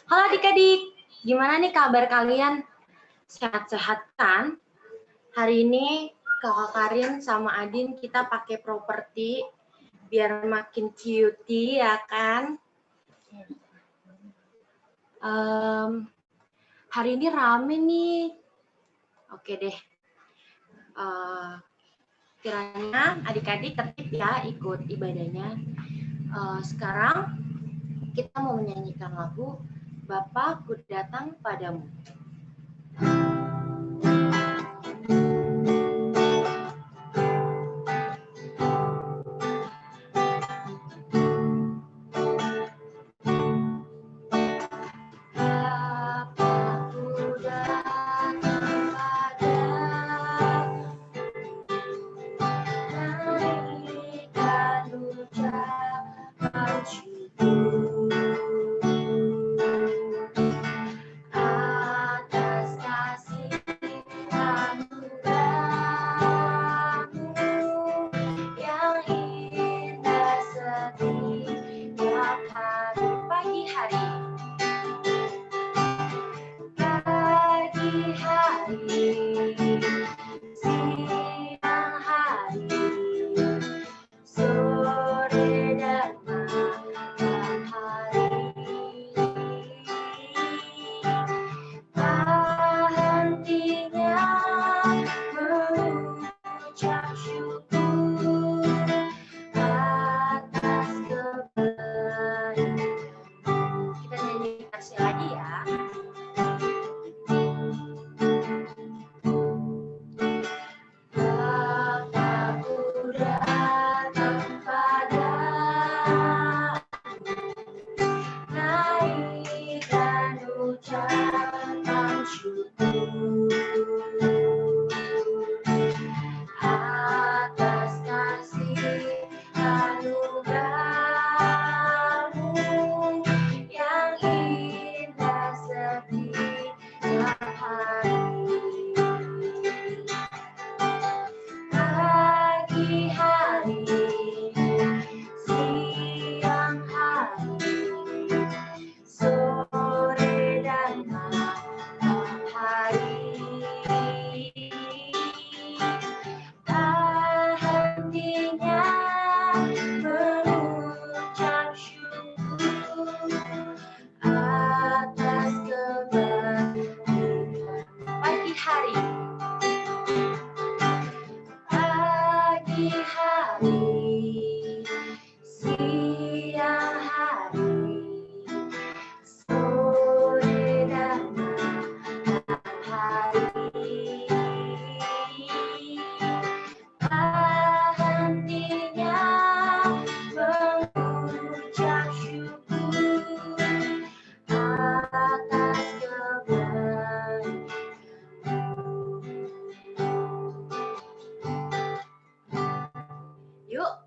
Halo adik-adik, gimana nih kabar kalian? Sehat-sehat kan? Hari ini Kakak Karin sama Adin kita pakai properti biar makin cutie ya kan? Hari ini rame nih. Oke deh. Kiranya adik-adik tertib ya ikut ibadahnya. Sekarang kita mau menyanyikan lagu Bapa-Ku Datang Padamu.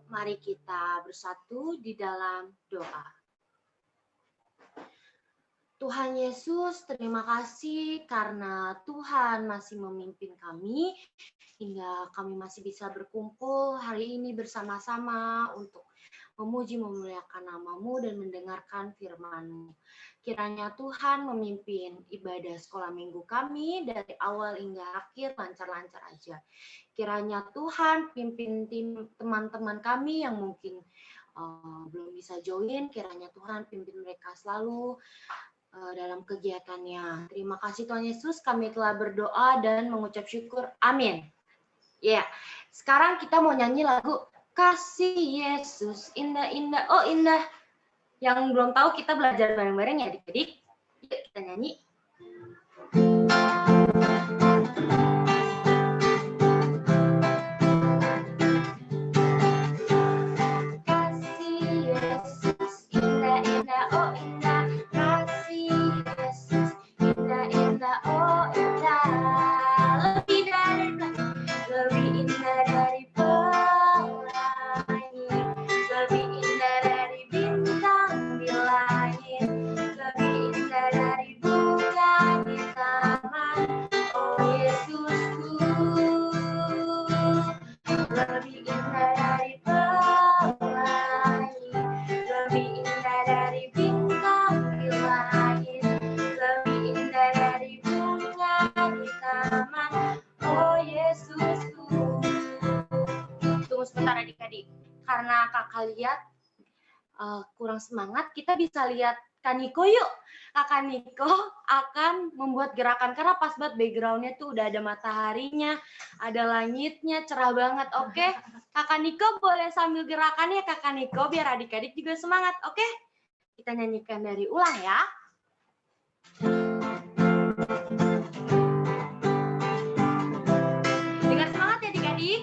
Mari kita bersatu di dalam doa. Tuhan Yesus, terima kasih karena Tuhan masih memimpin kami hingga kami masih bisa berkumpul hari ini bersama-sama untuk memuji memuliakan nama-Mu dan mendengarkan firman-Mu. Kiranya Tuhan memimpin ibadah sekolah minggu kami dari awal hingga akhir lancar-lancar aja. Kiranya Tuhan pimpin tim teman-teman kami yang mungkin belum bisa join, kiranya Tuhan pimpin mereka selalu dalam kegiatannya. Terima kasih Tuhan Yesus, kami telah berdoa dan mengucap syukur. Amin. Ya, sekarang kita mau nyanyi lagu Kasih Yesus, indah-indah, oh indah. Yang belum tahu kita belajar bareng-bareng ya adik-adik. Yuk kita nyanyi. Lebih indah dari bunga di taman. lihat kurang semangat, kita bisa lihat Kak Niko yuk. Kakak Niko akan membuat gerakan karena pas banget background-nya tuh udah ada mataharinya, ada langitnya, cerah banget. Oke, Kakak Niko boleh sambil gerakannya Kakak Niko biar adik-adik juga semangat. Oke, kita nyanyikan dari ulang ya. Dengan semangat ya adik-adik.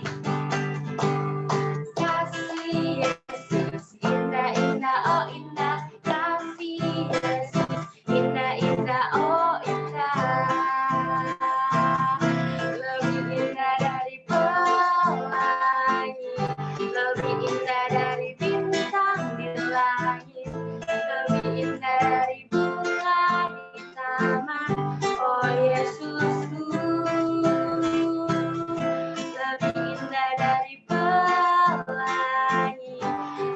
Kasih Yesus indah-indah, oh indah. Kasih Yesus indah-indah, oh indah. Lebih indah dari pelangi, lebih indah dari bintang di langit, lebih indah dari bunga di taman. Oh Yesusku, lebih indah dari pelangi,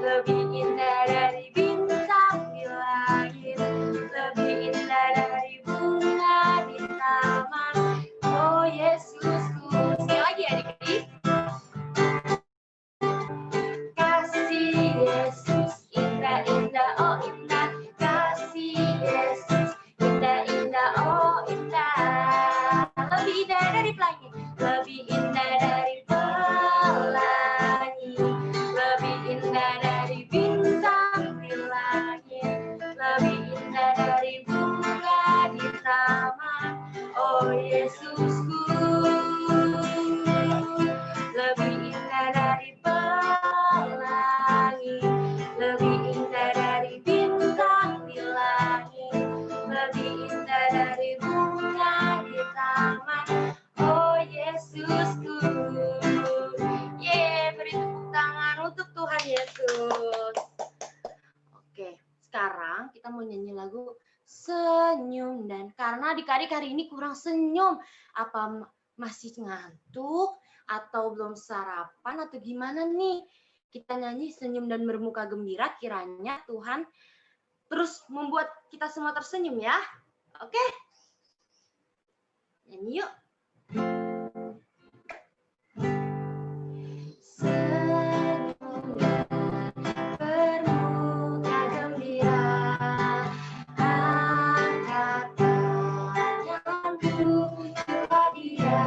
lebih indah dari bintang di langit, lebih indah dari bunga di taman. Oh Yesusku. Sekali lagi adik-adik. Kasih Yesus indah-indah, oh indah. Kasih Yesus indah-indah, oh indah. Lebih indah dari pelangi, lebih indah dari pelangi, lebih indah dari bintang di langit, lebih indah dari bunga di taman. Oh Yesusku, lebih indah dari pelangi, lebih indah dari bintang di langit, lebih indah dari bunga di taman. Oh Yesusku. Yeay, beri tepuk tangan untuk Tuhan Yesus. Oke, sekarang kita mau nyanyi lagu Senyum. Dan karena adik-adik hari ini kurang senyum, apa masih ngantuk atau belum sarapan atau gimana nih? Kita nyanyi Senyum dan Bermuka Gembira, kiranya Tuhan terus membuat kita semua tersenyum ya. Oke? Nyanyi yuk. Senyum dan bermuka gembira, angkat tanganku kepada Dia,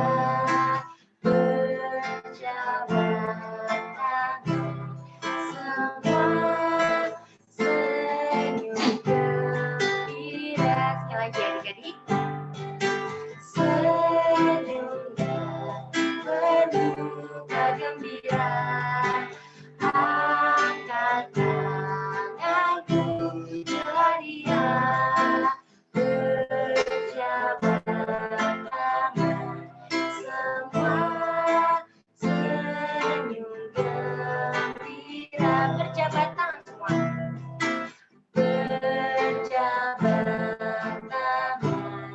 berjabat tangan, semua senyum gembira. Sekali lagi adik-adik. Senyum dan bermuka gembira, angkat tanganku kepada Dia, berjabat tangan, semua senyum gembira. Berjabat tangan semua. Berjabat tangan,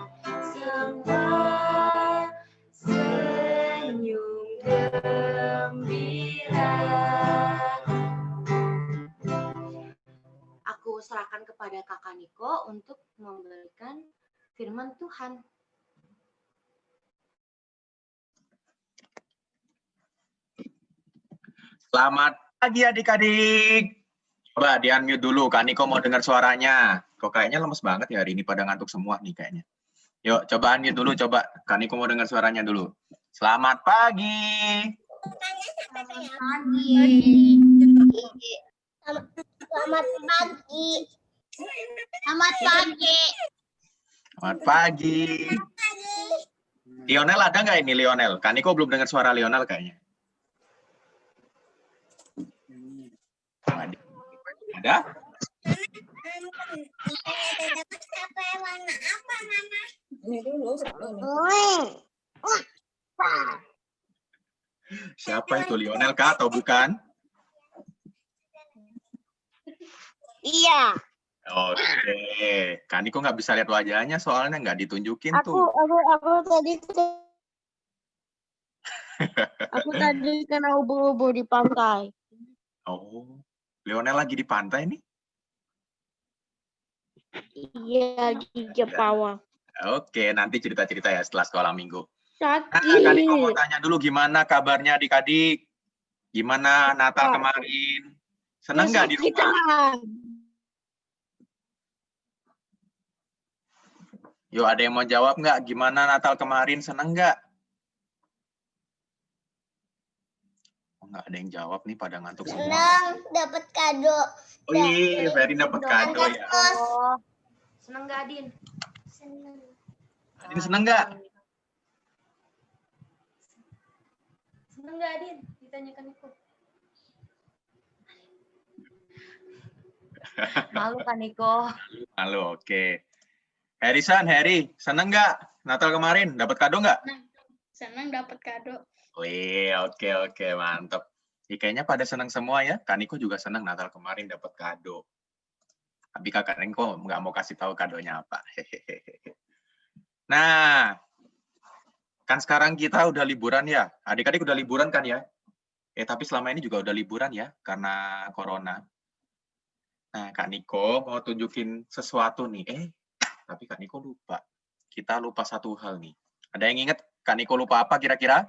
semua senyum gembira. Aku serahkan kepada Kakak Niko untuk memberikan firman Tuhan. Selamat pagi adik-adik. Coba di-unmute dulu, Kak Niko mau dengar suaranya. Kok kayaknya lemes banget ya hari ini, pada ngantuk semua nih kayaknya. Yuk, coba unmute dulu, coba. Kak Niko mau dengar suaranya dulu. Selamat pagi. Selamat pagi. Selamat pagi. Selamat pagi. Selamat pagi. Lionel ada nggak ini Lionel? Kak Niko belum dengar suara Lionel kayaknya. Ada? Siapa itu, Lionel kah atau bukan? Iya. Oke, Kak Niko nggak bisa lihat wajahnya soalnya nggak ditunjukin tuh. Aku tadi kena ubur-ubur di pantai. Oh, Lionel lagi di pantai nih? Iya, di Jepawang. Oke, nanti cerita-cerita ya setelah sekolah minggu. Sakit. Kak Niko mau tanya dulu gimana kabarnya adik-adik? Gimana Natal kemarin? Seneng nggak di rumah? Kesulitan. Yuk, ada yang mau jawab nggak? Gimana Natal kemarin? Seneng nggak? Oh, nggak ada yang jawab nih, pada ngantuk semua. Senang dapat kado. Oh iya, Ferry dapat kado ya. Oh, seneng nggak Adin? Senang. Adin seneng nggak? Seneng nggak Adin? Ditanyakan Niko. Malu kan Niko? Halo, oke. Harry, seneng nggak Natal kemarin? Dapat kado nggak? Senang dapat kado. Wih, oke, mantap. Kayaknya pada seneng semua ya. Kak Niko juga seneng Natal kemarin dapat kado. Tapi kakak Niko nggak mau kasih tahu kadonya apa. Nah, kan sekarang kita udah liburan ya. Adik-adik udah liburan kan ya? Tapi selama ini juga udah liburan ya, karena corona. Nah, Kak Niko mau tunjukin sesuatu nih. Tapi Kak Niko lupa. Kita lupa satu hal nih. Ada yang inget Kak Niko lupa apa kira-kira?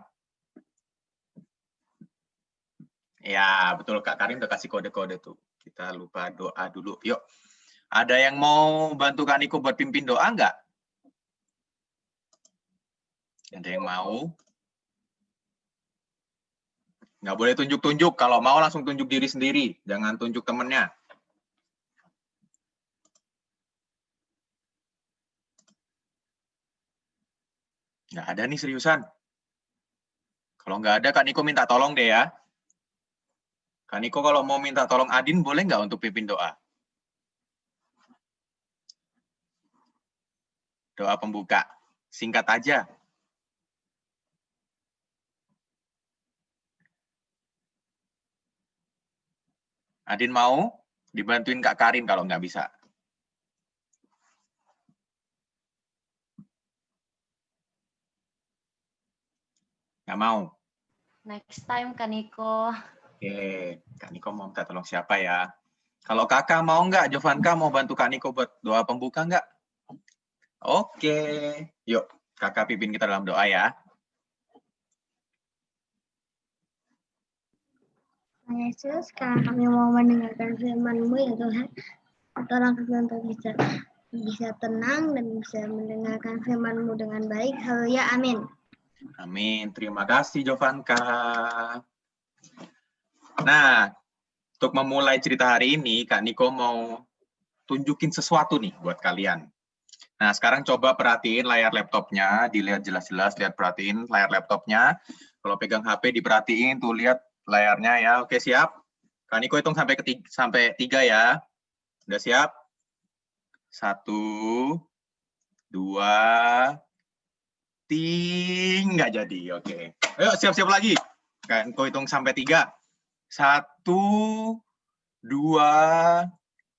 Ya, betul. Kak Karin udah kasih kode-kode tuh. Kita lupa doa dulu. Yuk. Ada yang mau bantu Kak Niko buat pimpin doa nggak? Ada yang mau? Nggak boleh tunjuk-tunjuk. Kalau mau langsung tunjuk diri sendiri. Jangan tunjuk temennya. Nggak ada nih seriusan. Kalau nggak ada, Kak Niko minta tolong deh ya. Kak Niko kalau mau minta tolong Adin, boleh nggak untuk pimpin doa? Doa pembuka. Singkat aja. Adin mau? Dibantuin Kak Karin kalau nggak bisa. Nggak mau? Next time kan Niko. Oke, Kak Niko mau minta tolong siapa ya? Kalau kakak mau nggak, Jovanka mau bantu Kak Niko buat doa pembuka nggak? Oke, yuk kakak pimpin kita dalam doa ya. Yesus, sekarang kami mau mendengarkan firman-Mu ya Tuhan. Tolong kami untuk bisa tenang dan bisa mendengarkan firman-Mu dengan baik. Haleluya, amin. Amin, terima kasih Jovanka. Nah, untuk memulai cerita hari ini, Kak Niko mau tunjukin sesuatu nih buat kalian. Nah, sekarang coba perhatiin layar laptopnya, dilihat jelas-jelas, lihat perhatiin layar laptopnya. Kalau pegang HP diperhatiin, tuh lihat layarnya ya. Oke, siap? Kak Niko hitung sampai 3 ya. Udah siap? 1, 2, 3, nggak jadi. Oke. Ayo, siap-siap lagi. Kak Niko hitung sampai 3. 1, 2,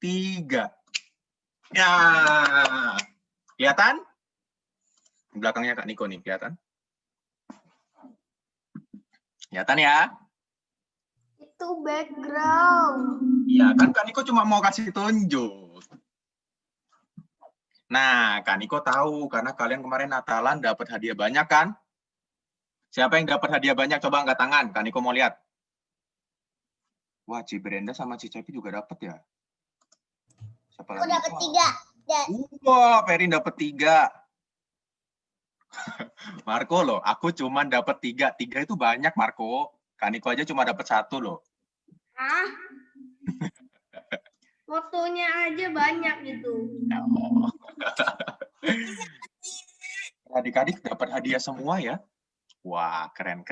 3. Ya. Kelihatan? Belakangnya Kak Niko nih, kelihatan? Kelihatan ya? Itu background. Iya, kan Kak Niko cuma mau kasih tunjuk. Nah, Kak Niko tahu, karena kalian kemarin Natalan dapat hadiah banyak kan? Siapa yang dapat hadiah banyak? Coba angkat tangan, Kak Niko mau lihat. Wah, Ci Brenda sama Ci Cepi juga dapat ya? Siapa Aku lagi? dapat 3. Wah, Perin dapat 3. Marco loh, aku cuma dapat 3. 3 itu banyak, Marco. Kak Niko aja cuma dapat 1 loh. Ah? Fotonya aja banyak gitu. Oh. Adik-adik dapat hadiah semua ya? Wah, keren.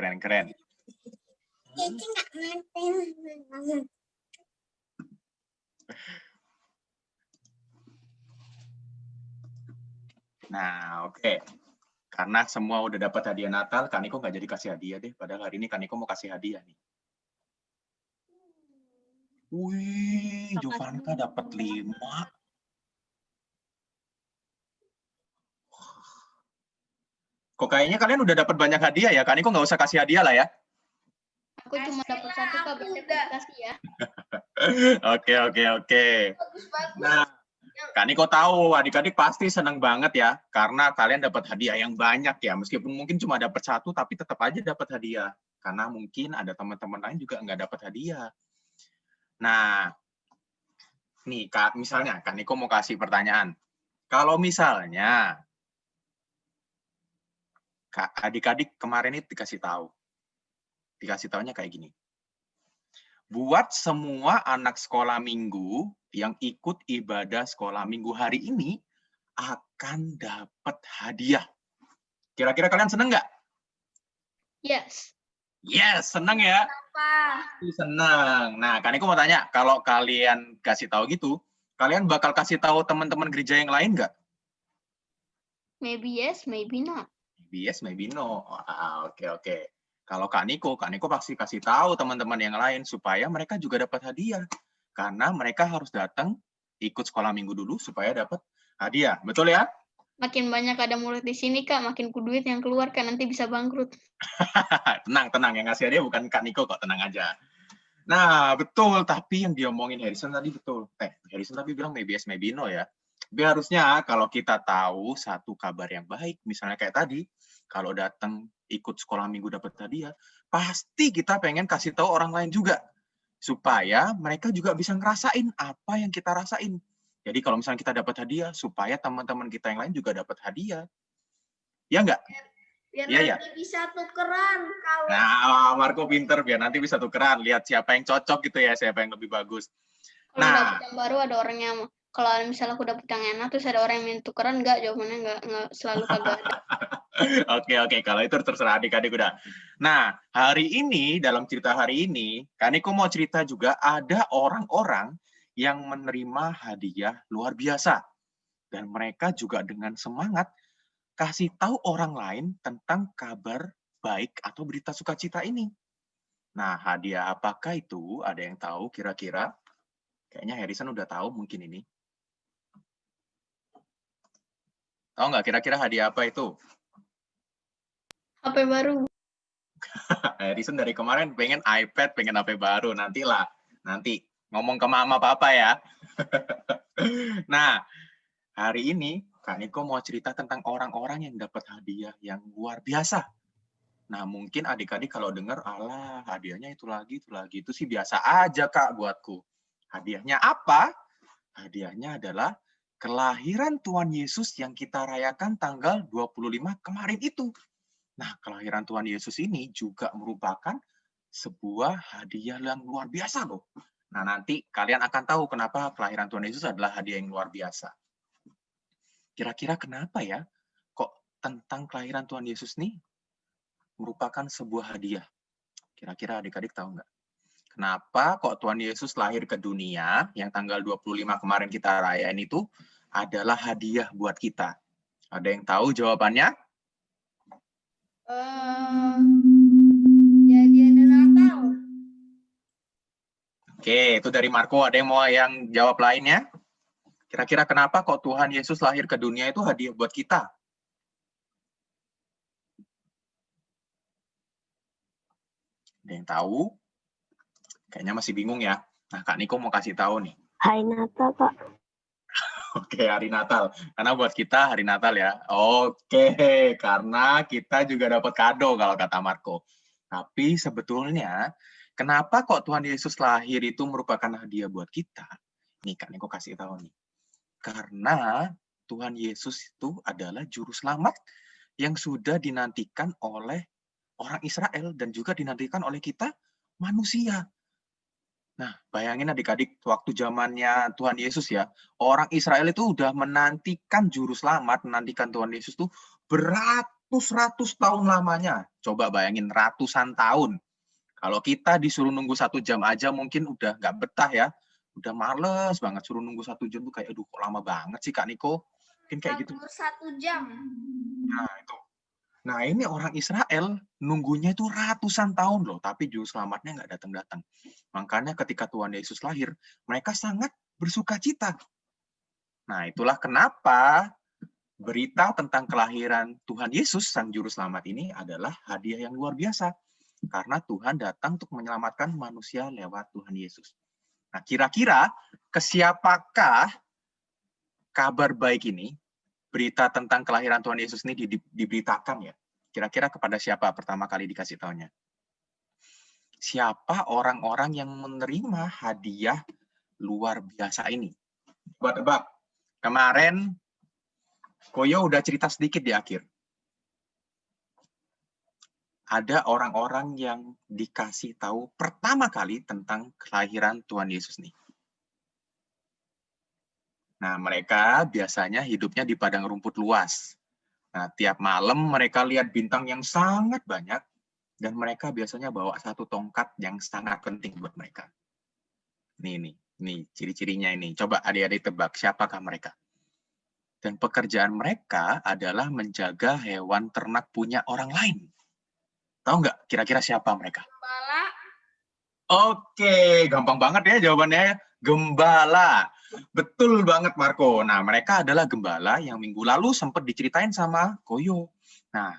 Nah, oke. Karena semua udah dapat hadiah Natal, Kak Niko nggak jadi kasih hadiah deh. Padahal hari ini Kak Niko mau kasih hadiah nih. Wih, Jovanka dapat 5. Kok kayaknya kalian udah dapat banyak hadiah ya? Kak Niko nggak usah kasih hadiah lah ya. Aku cuma dapat 1 Kak, berarti kasih ya. Oke. Nah, Kak Niko tahu adik-adik pasti senang banget ya, karena kalian dapat hadiah yang banyak ya. Meskipun mungkin cuma dapat 1, tapi tetap aja dapat hadiah. Karena mungkin ada teman-teman lain juga nggak dapat hadiah. Nah, nih Kak, misalnya Kak Niko mau kasih pertanyaan. Kalau misalnya Kak, adik-adik kemarin itu dikasih tahu. Dikasih taunya kayak gini. Buat semua anak sekolah minggu yang ikut ibadah sekolah minggu hari ini akan dapat hadiah. Kira-kira kalian seneng nggak? Yes. Yes, seneng ya? Apa? Seneng. Nah, kan aku mau tanya, kalau kalian kasih tahu gitu, kalian bakal kasih tahu teman-teman gereja yang lain nggak? Maybe yes, maybe not. Maybe yes, maybe no. Oke. Kalau Kak Niko pasti kasih tahu teman-teman yang lain supaya mereka juga dapat hadiah. Karena mereka harus datang ikut sekolah minggu dulu supaya dapat hadiah. Betul ya? Makin banyak ada murid di sini, Kak, makin duit yang keluar, kan nanti bisa bangkrut. Tenang. Yang ngasih hadiah bukan Kak Niko kok, tenang aja. Nah, betul. Tapi yang diomongin Harrison tadi betul. Harrison tapi bilang maybe yes, maybe no ya. Tapi harusnya kalau kita tahu satu kabar yang baik, misalnya kayak tadi, kalau datang ikut sekolah minggu dapat hadiah, pasti kita pengen kasih tahu orang lain juga. Supaya mereka juga bisa ngerasain apa yang kita rasain. Jadi kalau misalnya kita dapat hadiah, supaya teman-teman kita yang lain juga dapat hadiah. Ya enggak? Biar Iya, nanti bisa tukeran, kawan. Nah, Marco pinter, biar nanti bisa tukeran. Lihat siapa yang cocok gitu ya, siapa yang lebih bagus. Kalau dapet yang baru ada orang yang, kalau misalnya aku dapet yang enak, terus ada orang yang minta tukeran, enggak, jawabannya enggak selalu kagak ada. Oke, kalau itu terserah adik-adik udah. Nah, hari ini, dalam cerita hari ini, Kaniko mau cerita juga ada orang-orang yang menerima hadiah luar biasa. Dan mereka juga dengan semangat kasih tahu orang lain tentang kabar baik atau berita sukacita ini. Nah, hadiah apakah itu? Ada yang tahu kira-kira? Kayaknya Harrison udah tahu mungkin ini. Tahu nggak kira-kira hadiah apa itu? HP baru. Harrison dari kemarin pengen iPad, pengen HP baru. Nanti ngomong ke mama papa ya. Nah, hari ini Kak Niko mau cerita tentang orang-orang yang dapat hadiah yang luar biasa. Nah, mungkin adik-adik kalau dengar, alah hadiahnya itu lagi, itu sih biasa aja Kak buatku. Hadiahnya apa? Hadiahnya adalah kelahiran Tuhan Yesus yang kita rayakan tanggal 25 kemarin itu. Nah, kelahiran Tuhan Yesus ini juga merupakan sebuah hadiah yang luar biasa loh. Nah, nanti kalian akan tahu kenapa kelahiran Tuhan Yesus adalah hadiah yang luar biasa. Kira-kira kenapa ya? Kok tentang kelahiran Tuhan Yesus nih merupakan sebuah hadiah? Kira-kira adik-adik tahu nggak? Kenapa kok Tuhan Yesus lahir ke dunia yang tanggal 25 kemarin kita rayain itu adalah hadiah buat kita? Ada yang tahu jawabannya? Jadi ada Natal. Oke, itu dari Marco. Ada yang mau yang jawab lainnya? Kira-kira kenapa kok Tuhan Yesus lahir ke dunia itu hadiah buat kita? Ada yang tahu? Kayaknya masih bingung ya. Nah, Kak Niko mau kasih tahu nih. Hari Natal, Pak. Oke, hari Natal. Karena buat kita hari Natal ya. Oke, karena kita juga dapat kado kalau kata Marco. Tapi sebetulnya, kenapa kok Tuhan Yesus lahir itu merupakan hadiah buat kita? Nih, Kak Niko kasih tahu nih. Karena Tuhan Yesus itu adalah juru selamat yang sudah dinantikan oleh orang Israel dan juga dinantikan oleh kita manusia. Nah, bayangin adik-adik, waktu zamannya Tuhan Yesus ya, orang Israel itu udah menantikan juru selamat, menantikan Tuhan Yesus tuh beratus-ratus tahun lamanya. Coba bayangin, ratusan tahun. Kalau kita disuruh nunggu 1 jam aja mungkin udah nggak betah ya. Udah males banget suruh nunggu 1 jam tuh kayak, aduh kok lama banget sih Kak Niko. Mungkin kayak gitu. 1 jam. Nah, itu. Nah, ini orang Israel nunggunya itu ratusan tahun loh, tapi juru selamatnya nggak datang-datang. Makanya ketika Tuhan Yesus lahir, mereka sangat bersuka cita. Nah, itulah kenapa berita tentang kelahiran Tuhan Yesus, Sang Juru Selamat ini adalah hadiah yang luar biasa. Karena Tuhan datang untuk menyelamatkan manusia lewat Tuhan Yesus. Nah, kira-kira ke siapakah kabar baik ini, berita tentang kelahiran Tuhan Yesus ini diberitakan ya? Kira-kira kepada siapa pertama kali dikasih tahunya? Siapa orang-orang yang menerima hadiah luar biasa ini? Coba tebak. Kemarin Koyo udah cerita sedikit di akhir. Ada orang-orang yang dikasih tahu pertama kali tentang kelahiran Tuhan Yesus nih. Nah, mereka biasanya hidupnya di padang rumput luas. Nah, tiap malam mereka lihat bintang yang sangat banyak, dan mereka biasanya bawa satu tongkat yang sangat penting buat mereka. Nih, ciri-cirinya ini. Coba adik-adik tebak, siapakah mereka? Dan pekerjaan mereka adalah menjaga hewan ternak punya orang lain. Tahu nggak kira-kira siapa mereka? Gembala. Oke, gampang banget ya jawabannya. Gembala. Betul banget, Marco. Nah, mereka adalah gembala yang minggu lalu sempat diceritain sama Koyo. Nah,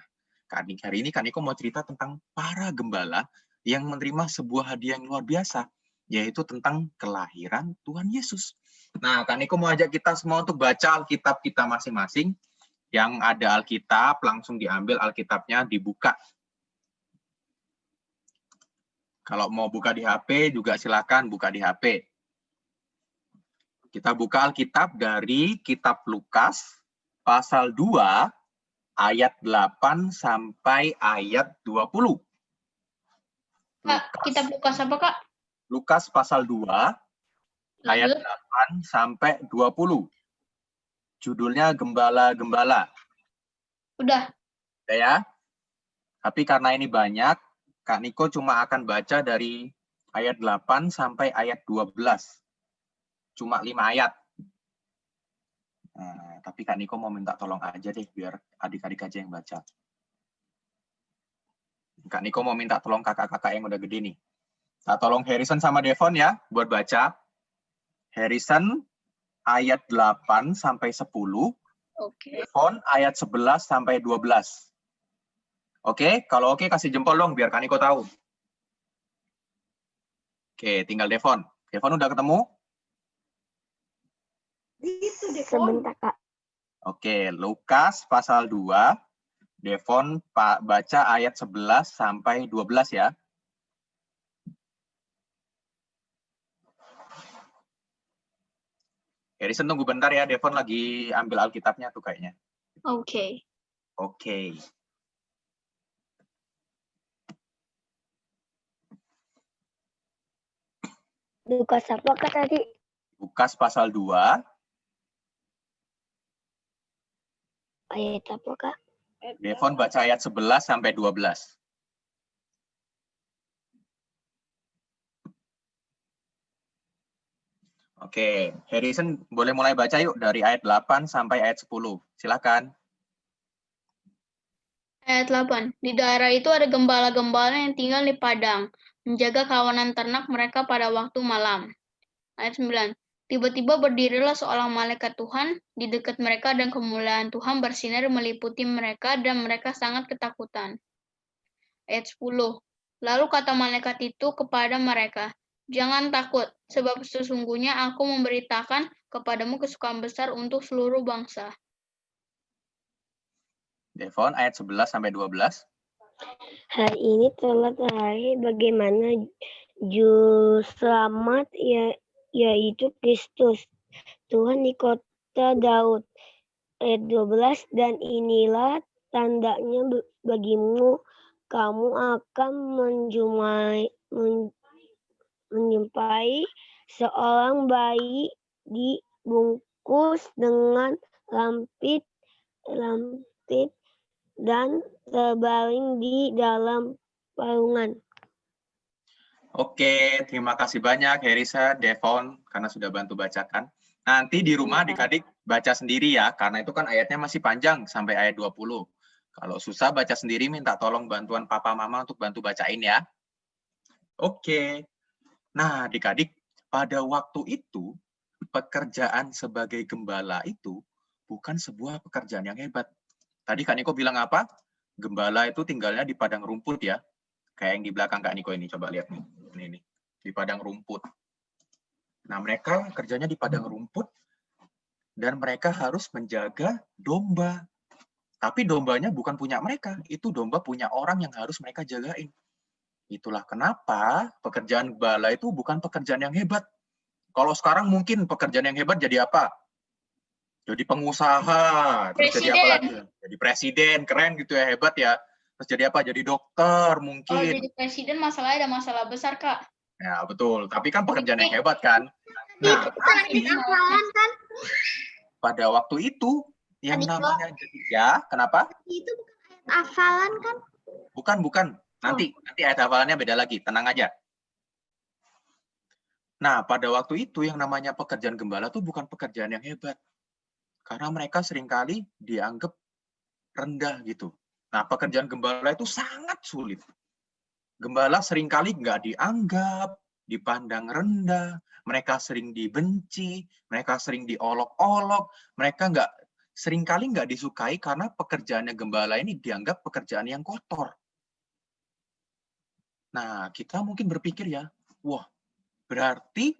hari ini Kaniko mau cerita tentang para gembala yang menerima sebuah hadiah yang luar biasa, yaitu tentang kelahiran Tuhan Yesus. Nah, Kaniko mau ajak kita semua untuk baca Alkitab kita masing-masing. Yang ada Alkitab, langsung diambil Alkitabnya, dibuka. Kalau mau buka di HP, juga silakan buka di HP. Kita buka Alkitab dari Kitab Lukas, pasal 2, ayat 8 sampai ayat 20. Kitab Lukas apa, Kak? Lukas pasal 2, ayat 8 sampai 20. Judulnya Gembala-Gembala. Udah. Udah ya? Tapi karena ini banyak, Kak Niko cuma akan baca dari ayat 8 sampai ayat 12. Cuma 5 ayat. Nah, tapi Kak Niko mau minta tolong aja deh, biar adik-adik aja yang baca. Kak Niko mau minta tolong kakak-kakak yang udah gede nih. Nah, tolong Harrison sama Devon ya, buat baca. Harrison, ayat 8 sampai 10. Oke. Devon, ayat 11 sampai 12. Oke, kalau oke kasih jempol dong, biar Kak Niko tahu. Oke, tinggal Devon. Devon udah ketemu? Sebentar, Kak. Oke, Lukas pasal 2. Devon baca ayat 11 sampai 12 ya. Harrison tunggu bentar ya, Devon lagi ambil Alkitabnya tuh kayaknya. Oke. Oke. Lukas apa, Kak, tadi? Lukas pasal 2. Ayat apa, Kak? Devon baca ayat 11 sampai 12. Oke, Harrison boleh mulai baca yuk dari ayat 8 sampai ayat 10. Silakan. Ayat 8. Di daerah itu ada gembala-gembala yang tinggal di padang, menjaga kawanan ternak mereka pada waktu malam. Ayat 9. Tiba-tiba berdirilah seorang malaikat Tuhan di dekat mereka dan kemuliaan Tuhan bersinar meliputi mereka dan mereka sangat ketakutan. Ayat 10. Lalu kata malaikat itu kepada mereka, "Jangan takut, sebab sesungguhnya aku memberitakan kepadamu kesukaan besar untuk seluruh bangsa." Devon ayat 11 sampai 12. Hari ini telah terlahir bagaimana juru selamat yaitu Kristus Tuhan di kota Daud. Ayat 12, dan inilah tandanya bagimu, kamu akan menjumpai seorang bayi dibungkus dengan lampit dan terbaring di dalam palungan. Oke, terima kasih banyak Harrison, Devon, karena sudah bantu bacakan. Nanti di rumah adik-adik baca sendiri ya, karena itu kan ayatnya masih panjang sampai ayat 20. Kalau susah baca sendiri, minta tolong bantuan papa mama untuk bantu bacain ya. Oke. Nah, adik-adik, pada waktu itu, pekerjaan sebagai gembala itu bukan sebuah pekerjaan yang hebat. Tadi Kak Niko bilang apa? Gembala itu tinggalnya di padang rumput ya. Kayak yang di belakang Kak Niko ini, coba lihat nih. Ini, di padang rumput. Nah, mereka kerjanya di padang rumput dan mereka harus menjaga domba. Tapi dombanya bukan punya mereka, itu domba punya orang yang harus mereka jagain. Itulah kenapa pekerjaan gembala itu bukan pekerjaan yang hebat. Kalau sekarang mungkin pekerjaan yang hebat jadi apa? Jadi pengusaha, terus jadi apa lagi? Jadi presiden, keren gitu ya, hebat ya. Terus jadi apa? Jadi dokter Kalau mungkin. jadi presiden masalahnya ada masalah besar, Kak. Ya, betul. Tapi kan pekerjaan yang hebat kan? Nah, Tadi hafalan kan? pada waktu itu yang Tadi namanya jadi ya, kenapa? Itu bukan ayat hafalan kan? Bukan. Nanti ayat hafalannya beda lagi, tenang aja. Nah, pada waktu itu yang namanya pekerjaan gembala itu bukan pekerjaan yang hebat. Karena mereka seringkali dianggap rendah gitu. Nah, pekerjaan gembala itu sangat sulit. Gembala seringkali nggak dianggap, dipandang rendah, mereka sering dibenci, mereka sering diolok-olok, mereka seringkali nggak disukai karena pekerjaannya gembala ini dianggap pekerjaan yang kotor. Nah, kita mungkin berpikir ya, wah, berarti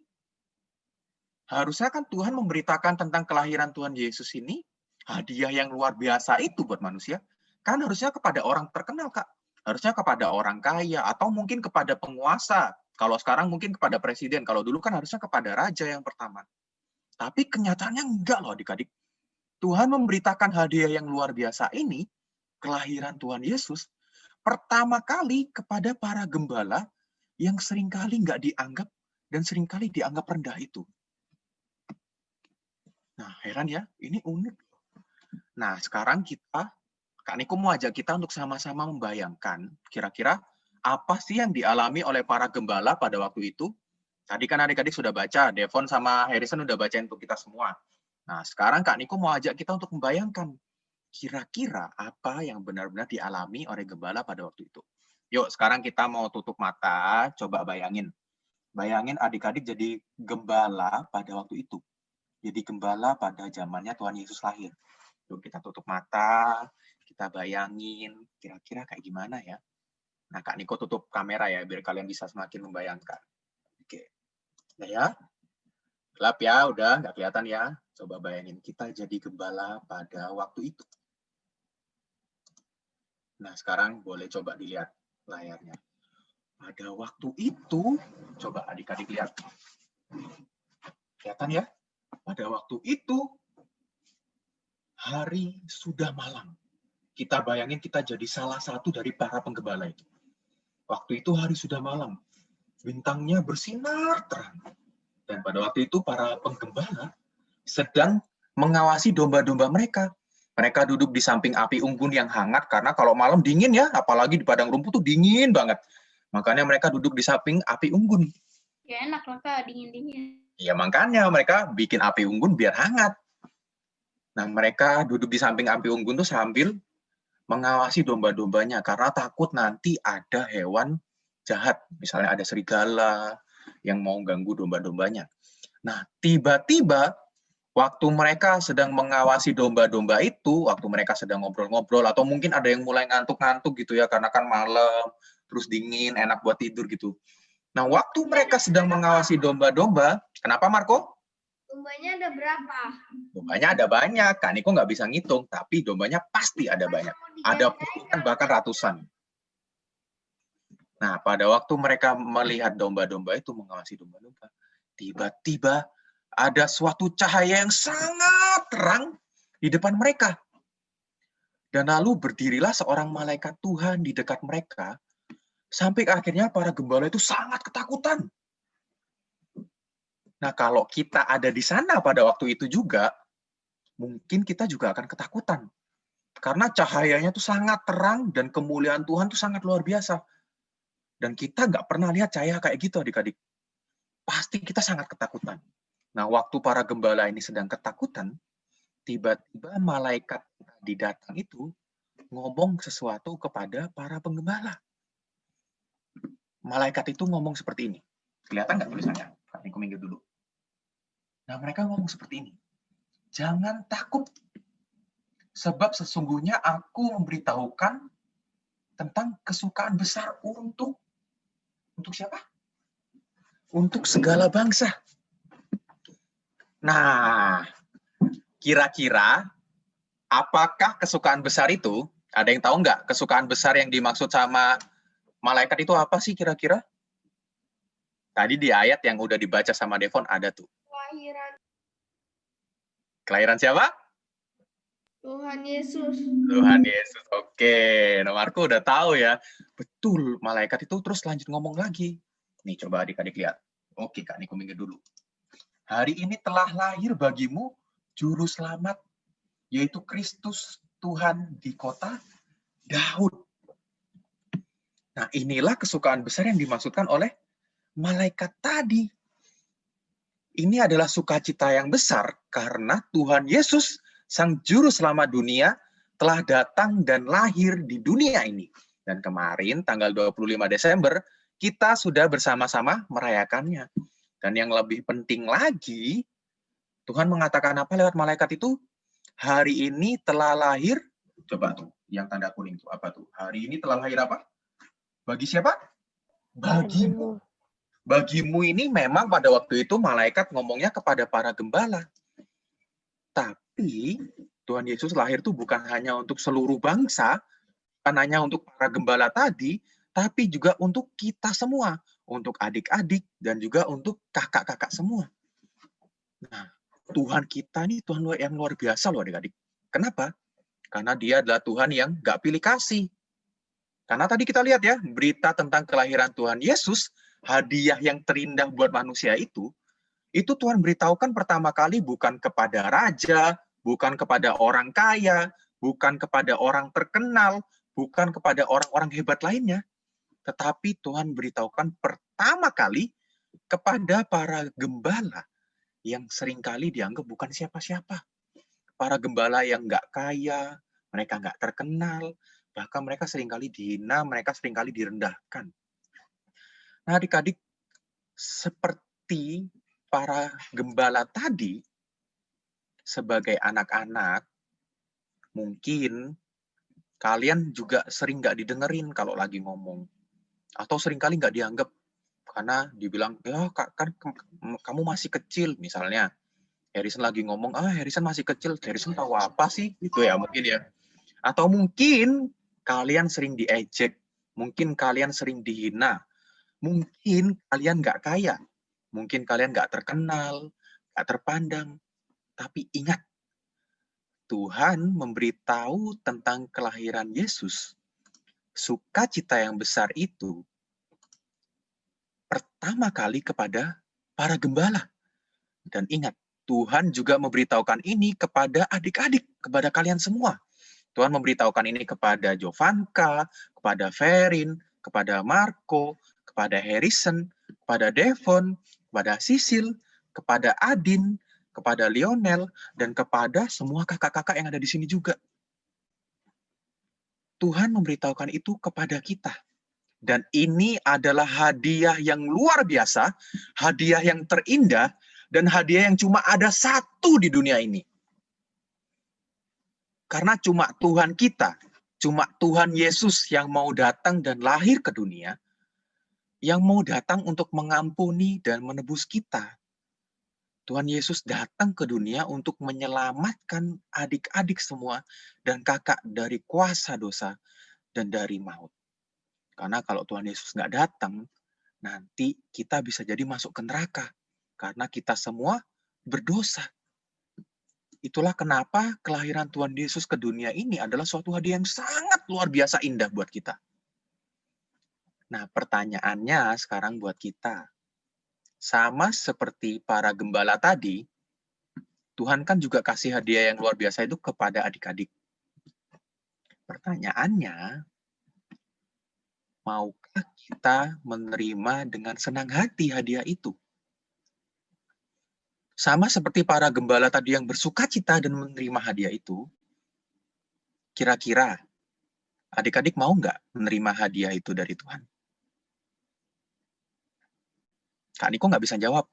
harusnya kan Tuhan memberitakan tentang kelahiran Tuhan Yesus ini, hadiah yang luar biasa itu buat manusia, kan harusnya kepada orang terkenal, Kak. Harusnya kepada orang kaya, atau mungkin kepada penguasa. Kalau sekarang mungkin kepada presiden, kalau dulu kan harusnya kepada raja yang pertama. Tapi kenyataannya enggak loh adik-adik. Tuhan memberitakan hadiah yang luar biasa ini, kelahiran Tuhan Yesus, pertama kali kepada para gembala yang seringkali nggak dianggap dan seringkali dianggap rendah itu. Nah, heran ya, ini unik. Nah, sekarang Kak Niko mau ajak kita untuk sama-sama membayangkan kira-kira apa sih yang dialami oleh para gembala pada waktu itu. Tadi kan adik-adik sudah baca, Devon sama Harrison udah bacain untuk kita semua. Nah, sekarang Kak Niko mau ajak kita untuk membayangkan kira-kira apa yang benar-benar dialami oleh gembala pada waktu itu. Yuk, sekarang kita mau tutup mata, coba bayangin. Bayangin adik-adik jadi gembala pada waktu itu. Jadi gembala pada zamannya Tuhan Yesus lahir. Yuk kita tutup mata, kita bayangin kira-kira kayak gimana ya. Nah, Kak Niko tutup kamera ya, biar kalian bisa semakin membayangkan. Oke. Nah ya, gelap ya, udah nggak kelihatan ya. Coba bayangin kita jadi gembala pada waktu itu. Nah, sekarang boleh coba dilihat layarnya. Pada waktu itu, coba adik-adik lihat. Kelihatan ya? Pada waktu itu, hari sudah malam. Kita bayangin kita jadi salah satu dari para penggembala itu. Waktu itu hari sudah malam. Bintangnya bersinar terang. Dan pada waktu itu para penggembala sedang mengawasi domba-domba mereka. Mereka duduk di samping api unggun yang hangat, karena kalau malam dingin ya, apalagi di padang rumput tuh dingin banget. Makanya mereka duduk di samping api unggun. Ya enak lah, Kak, dingin-dingin. Ya makanya mereka bikin api unggun biar hangat. Nah, mereka duduk di samping api unggun tuh sambil mengawasi domba-dombanya karena takut nanti ada hewan jahat. Misalnya ada serigala yang mau ganggu domba-dombanya. Nah, tiba-tiba waktu mereka sedang mengawasi domba-domba itu, waktu mereka sedang ngobrol-ngobrol, atau mungkin ada yang mulai ngantuk-ngantuk gitu ya, karena kan malam, terus dingin, enak buat tidur gitu. Nah, waktu mereka sedang mengawasi domba-domba, kenapa Marco? Dombanya ada berapa? Dombanya ada banyak, Kak Niko nggak bisa ngitung, tapi dombanya pasti ada banyak. Ada puluhan, bahkan ratusan. Nah, pada waktu mereka melihat domba-domba itu, mengawasi domba-domba, tiba-tiba ada suatu cahaya yang sangat terang di depan mereka. Dan lalu berdirilah seorang malaikat Tuhan di dekat mereka, sampai akhirnya para gembala itu sangat ketakutan. Nah, kalau kita ada di sana pada waktu itu juga, mungkin kita juga akan ketakutan. Karena cahayanya itu sangat terang dan kemuliaan Tuhan itu sangat luar biasa. Dan kita nggak pernah lihat cahaya kayak gitu adik-adik. Pasti kita sangat ketakutan. Nah, waktu para gembala ini sedang ketakutan, tiba-tiba malaikat tadi datang itu ngomong sesuatu kepada para penggembala. Malaikat itu ngomong seperti ini. Kelihatan nggak tulisannya? Aku minggir dulu. Nah, mereka ngomong seperti ini. Jangan takut, sebab sesungguhnya aku memberitahukan tentang kesukaan besar untuk siapa? Untuk segala bangsa. Nah, kira-kira apakah kesukaan besar itu? Ada yang tahu nggak kesukaan besar yang dimaksud sama Malaikat itu apa sih kira-kira? Tadi di ayat yang udah dibaca sama Devon ada tuh. Kelahiran siapa? Tuhan Yesus. Tuhan Yesus. Oke, Marco udah tahu ya. Betul, malaikat itu terus lanjut ngomong lagi. Nih, coba adik-adik lihat. Oke, Kak Niko minggir dulu. Hari ini telah lahir bagimu juru selamat, yaitu Kristus Tuhan di kota Daud. Nah, inilah kesukaan besar yang dimaksudkan oleh malaikat tadi. Ini adalah sukacita yang besar karena Tuhan Yesus, Sang Juru Selamat dunia, telah datang dan lahir di dunia ini. Dan kemarin, tanggal 25 Desember, kita sudah bersama-sama merayakannya. Dan yang lebih penting lagi, Tuhan mengatakan apa lewat malaikat itu? Hari ini telah lahir, coba tuh, yang tanda kuning tuh, apa tuh? Hari ini telah lahir apa? Bagi siapa? Bagimu. Bagimu ini memang pada waktu itu malaikat ngomongnya kepada para gembala. Tapi Tuhan Yesus lahir itu bukan hanya untuk seluruh bangsa, bukan hanya untuk para gembala tadi, tapi juga untuk kita semua, untuk adik-adik dan juga untuk kakak-kakak semua. Nah, Tuhan kita ini Tuhan yang luar biasa loh adik-adik. Kenapa? Karena dia adalah Tuhan yang gak pilih kasih. Karena tadi kita lihat ya, berita tentang kelahiran Tuhan Yesus, hadiah yang terindah buat manusia itu Tuhan beritahukan pertama kali bukan kepada raja, bukan kepada orang kaya, bukan kepada orang terkenal, bukan kepada orang-orang hebat lainnya. Tetapi Tuhan beritahukan pertama kali kepada para gembala yang seringkali dianggap bukan siapa-siapa. Para gembala yang nggak kaya, mereka nggak terkenal, bahkan mereka seringkali dihina, mereka seringkali direndahkan. Nah, adik-adik, seperti para gembala tadi, sebagai anak-anak, mungkin kalian juga sering nggak didengerin kalau lagi ngomong. Atau seringkali nggak dianggap, karena dibilang, ya kan kamu masih kecil, misalnya. Harrison lagi ngomong, Harrison masih kecil, Harrison tahu apa sih? Gitu ya, mungkin ya. Atau mungkin kalian sering diejek, mungkin kalian sering dihina, mungkin kalian nggak kaya, mungkin kalian nggak terkenal, nggak terpandang. Tapi ingat, Tuhan memberitahu tentang kelahiran Yesus, sukacita yang besar itu, pertama kali kepada para gembala. Dan ingat, Tuhan juga memberitahukan ini kepada adik-adik, kepada kalian semua. Tuhan memberitahukan ini kepada Jovanka, kepada Ferin, kepada Marco, kepada Harrison, kepada Devon, kepada Sisil, kepada Adin, kepada Lionel, dan kepada semua kakak-kakak yang ada di sini juga. Tuhan memberitahukan itu kepada kita. Dan ini adalah hadiah yang luar biasa, hadiah yang terindah, dan hadiah yang cuma ada satu di dunia ini. Karena cuma Tuhan kita, cuma Tuhan Yesus yang mau datang dan lahir ke dunia, yang mau datang untuk mengampuni dan menebus kita. Tuhan Yesus datang ke dunia untuk menyelamatkan adik-adik semua dan kakak dari kuasa dosa dan dari maut. Karena kalau Tuhan Yesus nggak datang, nanti kita bisa jadi masuk ke neraka. Karena kita semua berdosa. Itulah kenapa kelahiran Tuhan Yesus ke dunia ini adalah suatu hadiah yang sangat luar biasa indah buat kita. Nah, pertanyaannya sekarang buat kita. Sama seperti para gembala tadi, Tuhan kan juga kasih hadiah yang luar biasa itu kepada adik-adik. Pertanyaannya, maukah kita menerima dengan senang hati hadiah itu? Sama seperti para gembala tadi yang bersukacita dan menerima hadiah itu, kira-kira adik-adik mau nggak menerima hadiah itu dari Tuhan? Kak Niko nggak bisa jawab.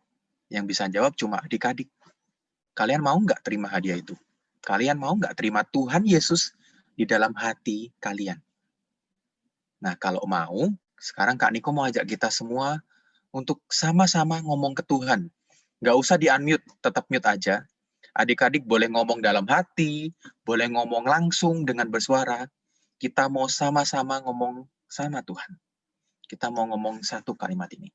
Yang bisa jawab cuma adik-adik. Kalian mau nggak terima hadiah itu? Kalian mau nggak terima Tuhan Yesus di dalam hati kalian? Nah, kalau mau, sekarang Kak Niko mau ajak kita semua untuk sama-sama ngomong ke Tuhan. Nggak usah di-unmute, tetap mute aja. Adik-adik boleh ngomong dalam hati, boleh ngomong langsung dengan bersuara. Kita mau sama-sama ngomong sama Tuhan. Kita mau ngomong satu kalimat ini.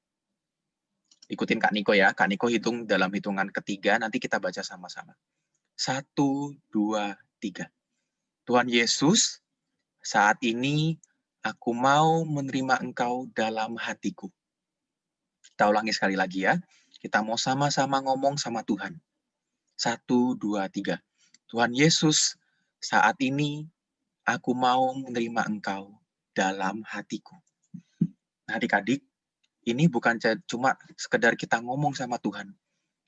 Ikutin Kak Niko ya. Kak Niko hitung dalam hitungan ketiga, nanti kita baca sama-sama. 1, 2, 3. Tuhan Yesus, saat ini aku mau menerima Engkau dalam hatiku. Kita ulangi sekali lagi ya. Kita mau sama-sama ngomong sama Tuhan. 1, 2, 3. Tuhan Yesus, saat ini aku mau menerima Engkau dalam hatiku. Nah, adik-adik, ini bukan cuma sekedar kita ngomong sama Tuhan,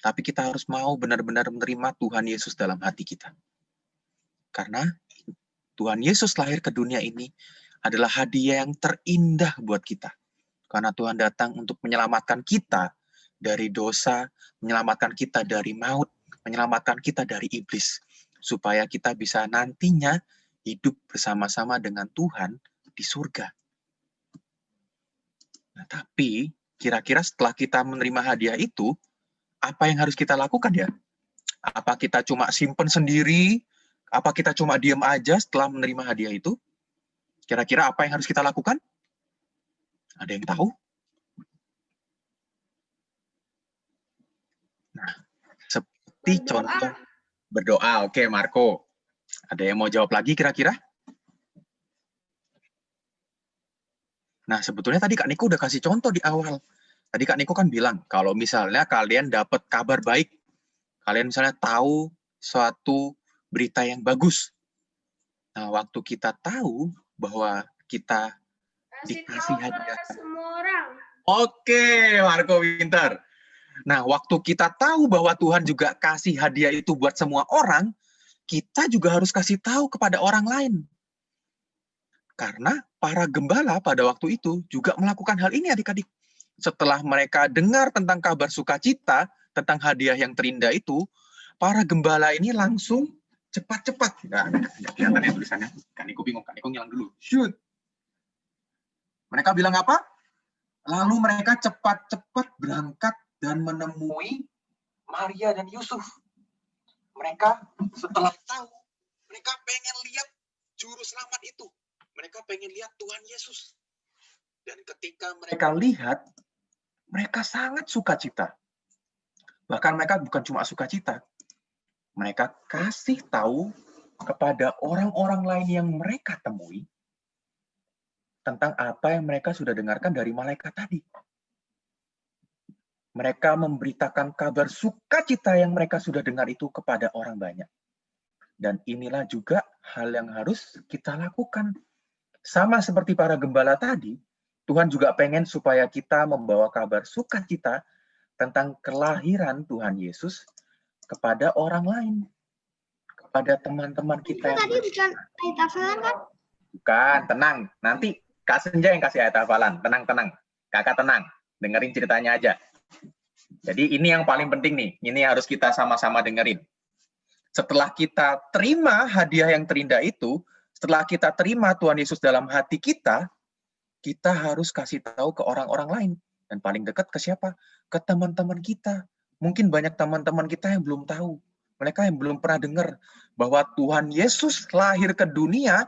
tapi kita harus mau benar-benar menerima Tuhan Yesus dalam hati kita. Karena Tuhan Yesus lahir ke dunia ini adalah hadiah yang terindah buat kita. Karena Tuhan datang untuk menyelamatkan kita dari dosa, menyelamatkan kita dari maut, menyelamatkan kita dari iblis. Supaya kita bisa nantinya hidup bersama-sama dengan Tuhan di surga. Nah, tapi kira-kira setelah kita menerima hadiah itu, apa yang harus kita lakukan ya? Apa kita cuma simpen sendiri? Apa kita cuma diam aja setelah menerima hadiah itu? Kira-kira apa yang harus kita lakukan? Ada yang tahu? Nah, seperti contoh berdoa. Oke, Marco. Ada yang mau jawab lagi kira-kira? Nah, sebetulnya tadi Kak Niko udah kasih contoh di awal. Tadi Kak Niko kan bilang, kalau misalnya kalian dapat kabar baik, kalian misalnya tahu suatu berita yang bagus. Nah, waktu kita tahu bahwa kita dikasih hadiah. Semua orang. Oke, Marco pintar. Nah, waktu kita tahu bahwa Tuhan juga kasih hadiah itu buat semua orang, kita juga harus kasih tahu kepada orang lain. Karena para gembala pada waktu itu juga melakukan hal ini adik-adik. Setelah mereka dengar tentang kabar sukacita, tentang hadiah yang terindah itu, para gembala ini langsung cepat-cepat. Nah, kelihatan ya tulisannya. Kan Niko bingung, Kan Niko ngilang dulu. Shoot. Mereka bilang apa? Lalu mereka cepat-cepat berangkat dan menemui Maria dan Yusuf. Mereka setelah tahu, mereka pengen lihat juru selamat itu. Mereka pengen lihat Tuhan Yesus. Dan ketika mereka lihat, mereka sangat sukacita. Bahkan mereka bukan cuma sukacita. Mereka kasih tahu kepada orang-orang lain yang mereka temui tentang apa yang mereka sudah dengarkan dari malaikat tadi. Mereka memberitakan kabar sukacita yang mereka sudah dengar itu kepada orang banyak. Dan inilah juga hal yang harus kita lakukan. Sama seperti para gembala tadi, Tuhan juga pengen supaya kita membawa kabar sukacita tentang kelahiran Tuhan Yesus kepada orang lain. Kepada teman-teman kita. Itu tadi bukan ayat hafalan kan? Bukan, tenang. Nanti Kak Senja yang kasih ayat hafalan. Tenang. Kakak tenang. Dengerin ceritanya aja. Jadi ini yang paling penting nih. Ini harus kita sama-sama dengerin. Setelah kita terima hadiah yang terindah itu, setelah kita terima Tuhan Yesus dalam hati kita harus kasih tahu ke orang-orang lain. Dan paling dekat ke siapa? Ke teman-teman kita. Mungkin banyak teman-teman kita yang belum tahu. Mereka yang belum pernah dengar bahwa Tuhan Yesus lahir ke dunia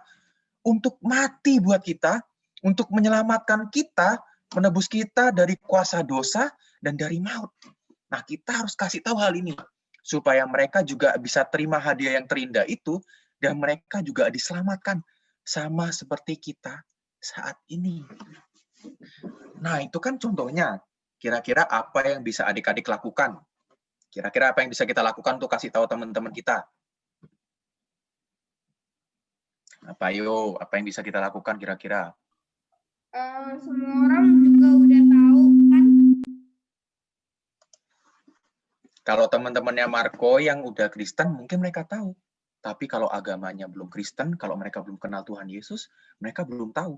untuk mati buat kita, untuk menyelamatkan kita, menebus kita dari kuasa dosa dan dari maut. Nah, kita harus kasih tahu hal ini supaya mereka juga bisa terima hadiah yang terindah itu dan mereka juga diselamatkan sama seperti kita saat ini. Nah, itu kan contohnya. Kira-kira apa yang bisa adik-adik lakukan? Kira-kira apa yang bisa kita lakukan untuk kasih tahu teman-teman kita? Apa yang bisa kita lakukan kira-kira? Semua orang juga udah tahu kan? Kalau teman-temannya Marco yang udah Kristen, mungkin mereka tahu. Tapi kalau agamanya belum Kristen, kalau mereka belum kenal Tuhan Yesus, mereka belum tahu.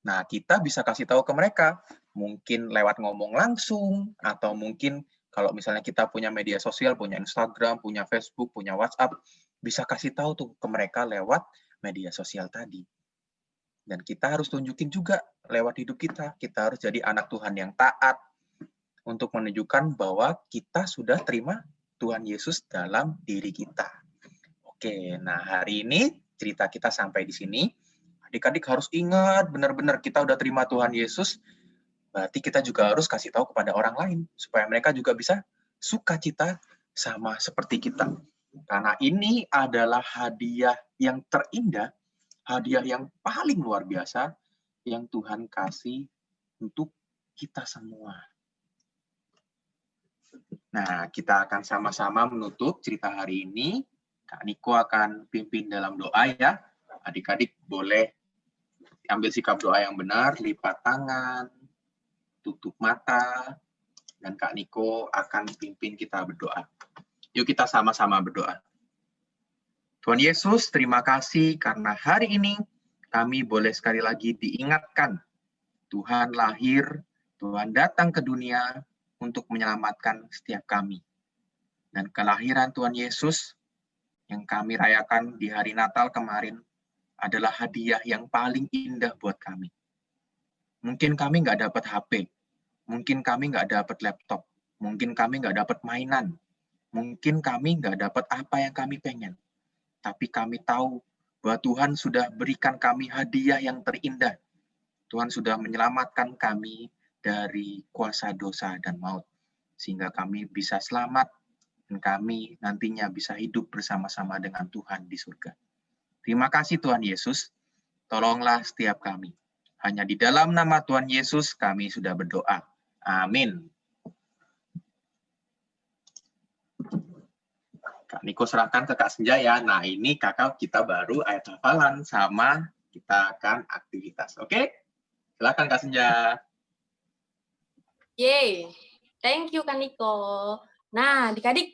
Nah, kita bisa kasih tahu ke mereka. Mungkin lewat ngomong langsung, atau mungkin kalau misalnya kita punya media sosial, punya Instagram, punya Facebook, punya WhatsApp, bisa kasih tahu tuh ke mereka lewat media sosial tadi. Dan kita harus tunjukin juga lewat hidup kita. Kita harus jadi anak Tuhan yang taat, untuk menunjukkan bahwa kita sudah terima Tuhan Yesus dalam diri kita. Oke, nah hari ini cerita kita sampai di sini. Adik-adik harus ingat benar-benar kita udah terima Tuhan Yesus berarti kita juga harus kasih tahu kepada orang lain supaya mereka juga bisa sukacita sama seperti kita. Karena ini adalah hadiah yang terindah, hadiah yang paling luar biasa yang Tuhan kasih untuk kita semua. Nah, kita akan sama-sama menutup cerita hari ini. Kak Niko akan pimpin dalam doa ya. Adik-adik boleh ambil sikap doa yang benar, lipat tangan, tutup mata, dan Kak Niko akan pimpin kita berdoa. Yuk kita sama-sama berdoa. Tuhan Yesus, terima kasih karena hari ini kami boleh sekali lagi diingatkan. Tuhan lahir, Tuhan datang ke dunia untuk menyelamatkan setiap kami. Dan kelahiran Tuhan Yesus yang kami rayakan di hari Natal kemarin adalah hadiah yang paling indah buat kami. Mungkin kami nggak dapat HP, mungkin kami nggak dapat laptop, mungkin kami nggak dapat mainan, mungkin kami nggak dapat apa yang kami pengen. Tapi kami tahu bahwa Tuhan sudah berikan kami hadiah yang terindah. Tuhan sudah menyelamatkan kami dari kuasa dosa dan maut. Sehingga kami bisa selamat dan kami nantinya bisa hidup bersama-sama dengan Tuhan di surga. Terima kasih Tuhan Yesus, tolonglah setiap kami. Hanya di dalam nama Tuhan Yesus kami sudah berdoa. Amin. Kak Niko serahkan ke Kak Senja ya. Nah ini kakak kita baru ayat hafalan sama kita akan aktivitas. Oke? Silakan Kak Senja. Yeay, thank you Kak Niko. Nah, adik-adik,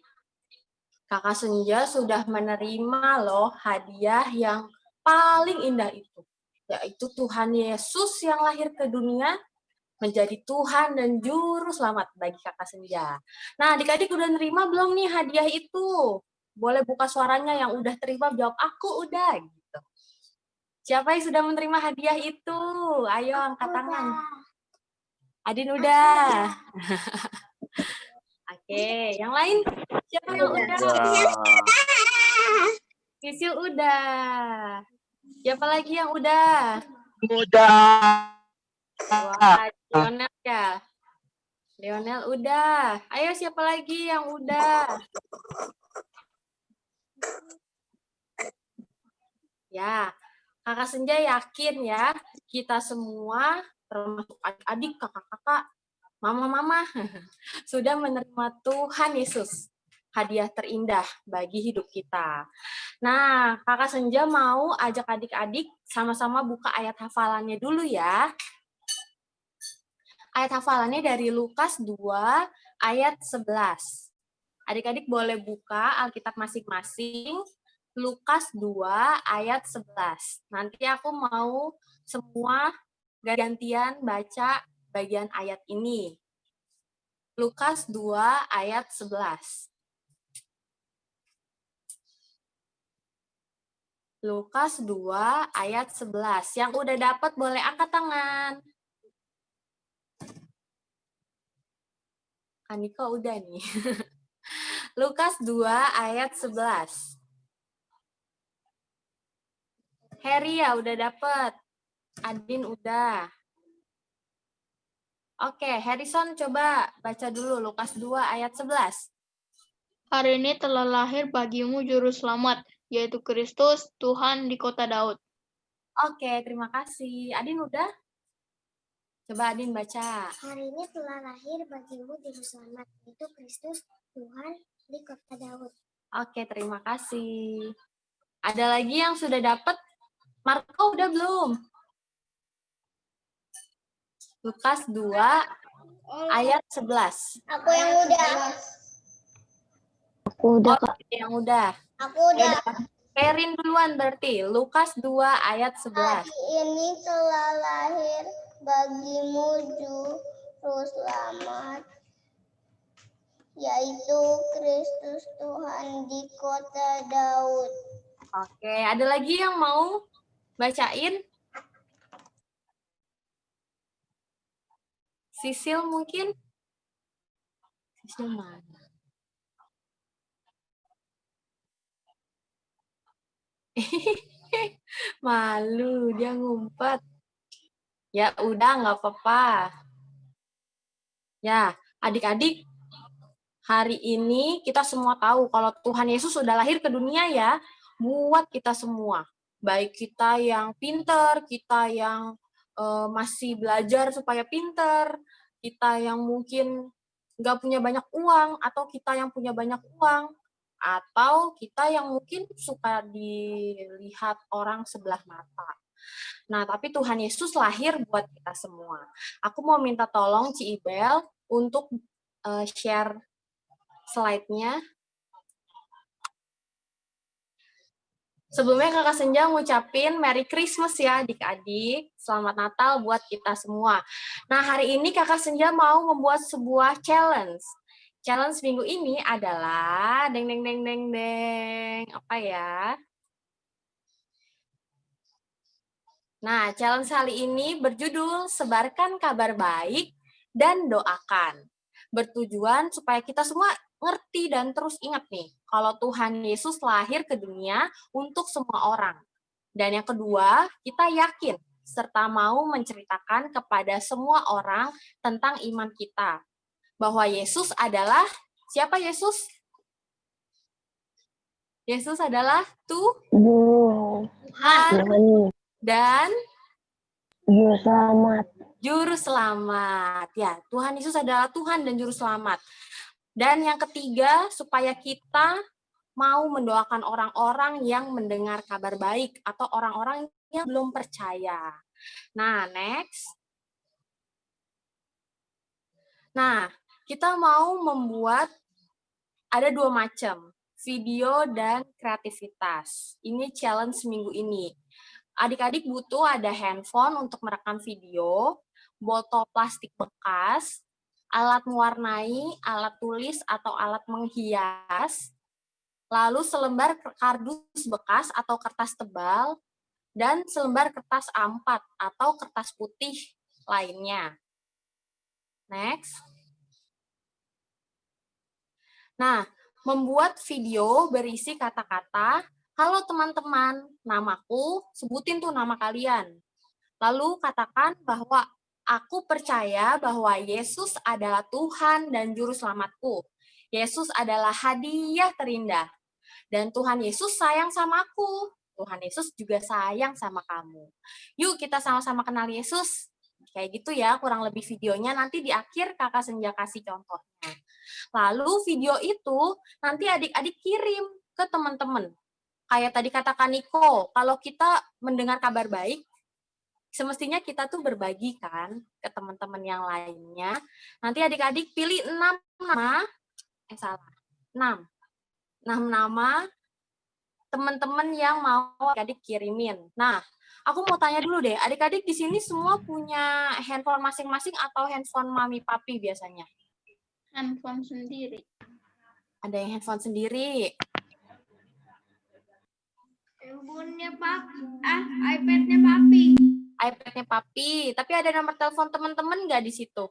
Kakak Senja sudah menerima loh hadiah yang paling indah itu, yaitu Tuhan Yesus yang lahir ke dunia menjadi Tuhan dan Juru Selamat bagi Kakak Senja. Nah, adik-adik udah nerima belum nih hadiah itu? Boleh buka suaranya yang udah terima, jawab aku udah gitu. Siapa yang sudah menerima hadiah itu? Ayo angkat tangan. Adin udah. Oke, yang lain siapa yang udah? Sisil udah. Siapa lagi yang udah? Udah. Wah, Lionel ya. Lionel udah. Ayo siapa lagi yang udah? Ya, Kakak Senja yakin ya, kita semua termasuk adik-adik, kakak-kakak, mama-mama sudah menerima Tuhan Yesus, hadiah terindah bagi hidup kita. Nah, Kakak Senja mau ajak adik-adik sama-sama buka ayat hafalannya dulu ya. Ayat hafalannya dari Lukas 2 ayat 11. Adik-adik boleh buka Alkitab masing-masing. Lukas 2 ayat 11. Nanti aku mau semua gantian baca bagian ayat ini. Lukas 2 ayat 11. Lukas 2 ayat 11. Yang udah dapat boleh angkat tangan. Aniko udah nih. Lukas 2 ayat 11. Harry ya udah dapat. Adin udah. Oke, Harrison coba baca dulu Lukas 2 ayat 11. Hari ini telah lahir bagimu Juru Selamat, yaitu Kristus, Tuhan di kota Daud. Oke, terima kasih. Adin udah? Coba Adin baca. Hari ini telah lahir bagimu Juru Selamat, yaitu Kristus, Tuhan di kota Daud. Oke, terima kasih. Ada lagi yang sudah dapat? Marco udah belum? Lukas 2 ayat 11. Aku yang udah. Aku udah, Kak. Yang udah. Aku udah. Perin duluan berarti. Lukas 2 ayat 11. Hari ini telah lahir bagimu Juru Selamat, yaitu Kristus Tuhan di kota Daud. Oke, ada lagi yang mau bacain? Sisil mungkin? Sisil mana? Malu, dia ngumpet. Ya udah, nggak apa-apa. Ya, adik-adik, hari ini kita semua tahu kalau Tuhan Yesus sudah lahir ke dunia ya, buat kita semua. Baik kita yang pinter, kita yang masih belajar supaya pinter, kita yang mungkin nggak punya banyak uang, atau kita yang punya banyak uang, atau kita yang mungkin suka dilihat orang sebelah mata. Nah, tapi Tuhan Yesus lahir buat kita semua. Aku mau minta tolong Ci Ibel untuk share slide-nya. Sebelumnya Kakak Senja ngucapin Merry Christmas ya adik-adik. Selamat Natal buat kita semua. Nah, hari ini Kakak Senja mau membuat sebuah challenge. Challenge minggu ini adalah deng deng deng deng deng. Apa ya? Nah, challenge kali ini berjudul Sebarkan Kabar Baik dan Doakan. Bertujuan supaya kita semua ngerti dan terus ingat nih, kalau Tuhan Yesus lahir ke dunia untuk semua orang. Dan yang kedua, kita yakin serta mau menceritakan kepada semua orang tentang iman kita. Bahwa Yesus adalah, siapa Yesus? Yesus adalah Tuhan dan Juru selamat. Juru Selamat. Ya, Tuhan Yesus adalah Tuhan dan Juru Selamat. Dan yang ketiga, supaya kita mau mendoakan orang-orang yang mendengar kabar baik atau orang-orang yang belum percaya. Nah, next. Nah, kita mau membuat ada 2 macam, video dan kreativitas. Ini challenge minggu ini. Adik-adik butuh ada handphone untuk merekam video, botol plastik bekas, alat mewarnai, alat tulis atau alat menghias, lalu selembar kardus bekas atau kertas tebal, dan selembar kertas A4 atau kertas putih lainnya. Next. Nah, membuat video berisi kata-kata, halo teman-teman, namaku, sebutin tuh nama kalian. Lalu katakan bahwa aku percaya bahwa Yesus adalah Tuhan dan Juru Selamatku. Yesus adalah hadiah terindah. Dan Tuhan Yesus sayang sama aku. Tuhan Yesus juga sayang sama kamu. Yuk kita sama-sama kenal Yesus. Kayak gitu ya, kurang lebih videonya. Nanti di akhir Kakak Senja kasih contohnya. Lalu video itu nanti adik-adik kirim ke teman-teman. Kayak tadi katakan Niko, kalau kita mendengar kabar baik, semestinya kita tuh berbagi kan ke teman-teman yang lainnya. Nanti adik-adik pilih 6 nama, 6 nama teman-teman yang mau adik-adik kirimin. Nah, aku mau tanya dulu deh, adik-adik di sini semua punya handphone masing-masing atau handphone mami papi biasanya? Handphone sendiri. Ada yang handphone sendiri. Handphonenya papi, iPad-nya papi. iPad-nya papi, tapi ada nomor telepon teman-teman nggak di situ?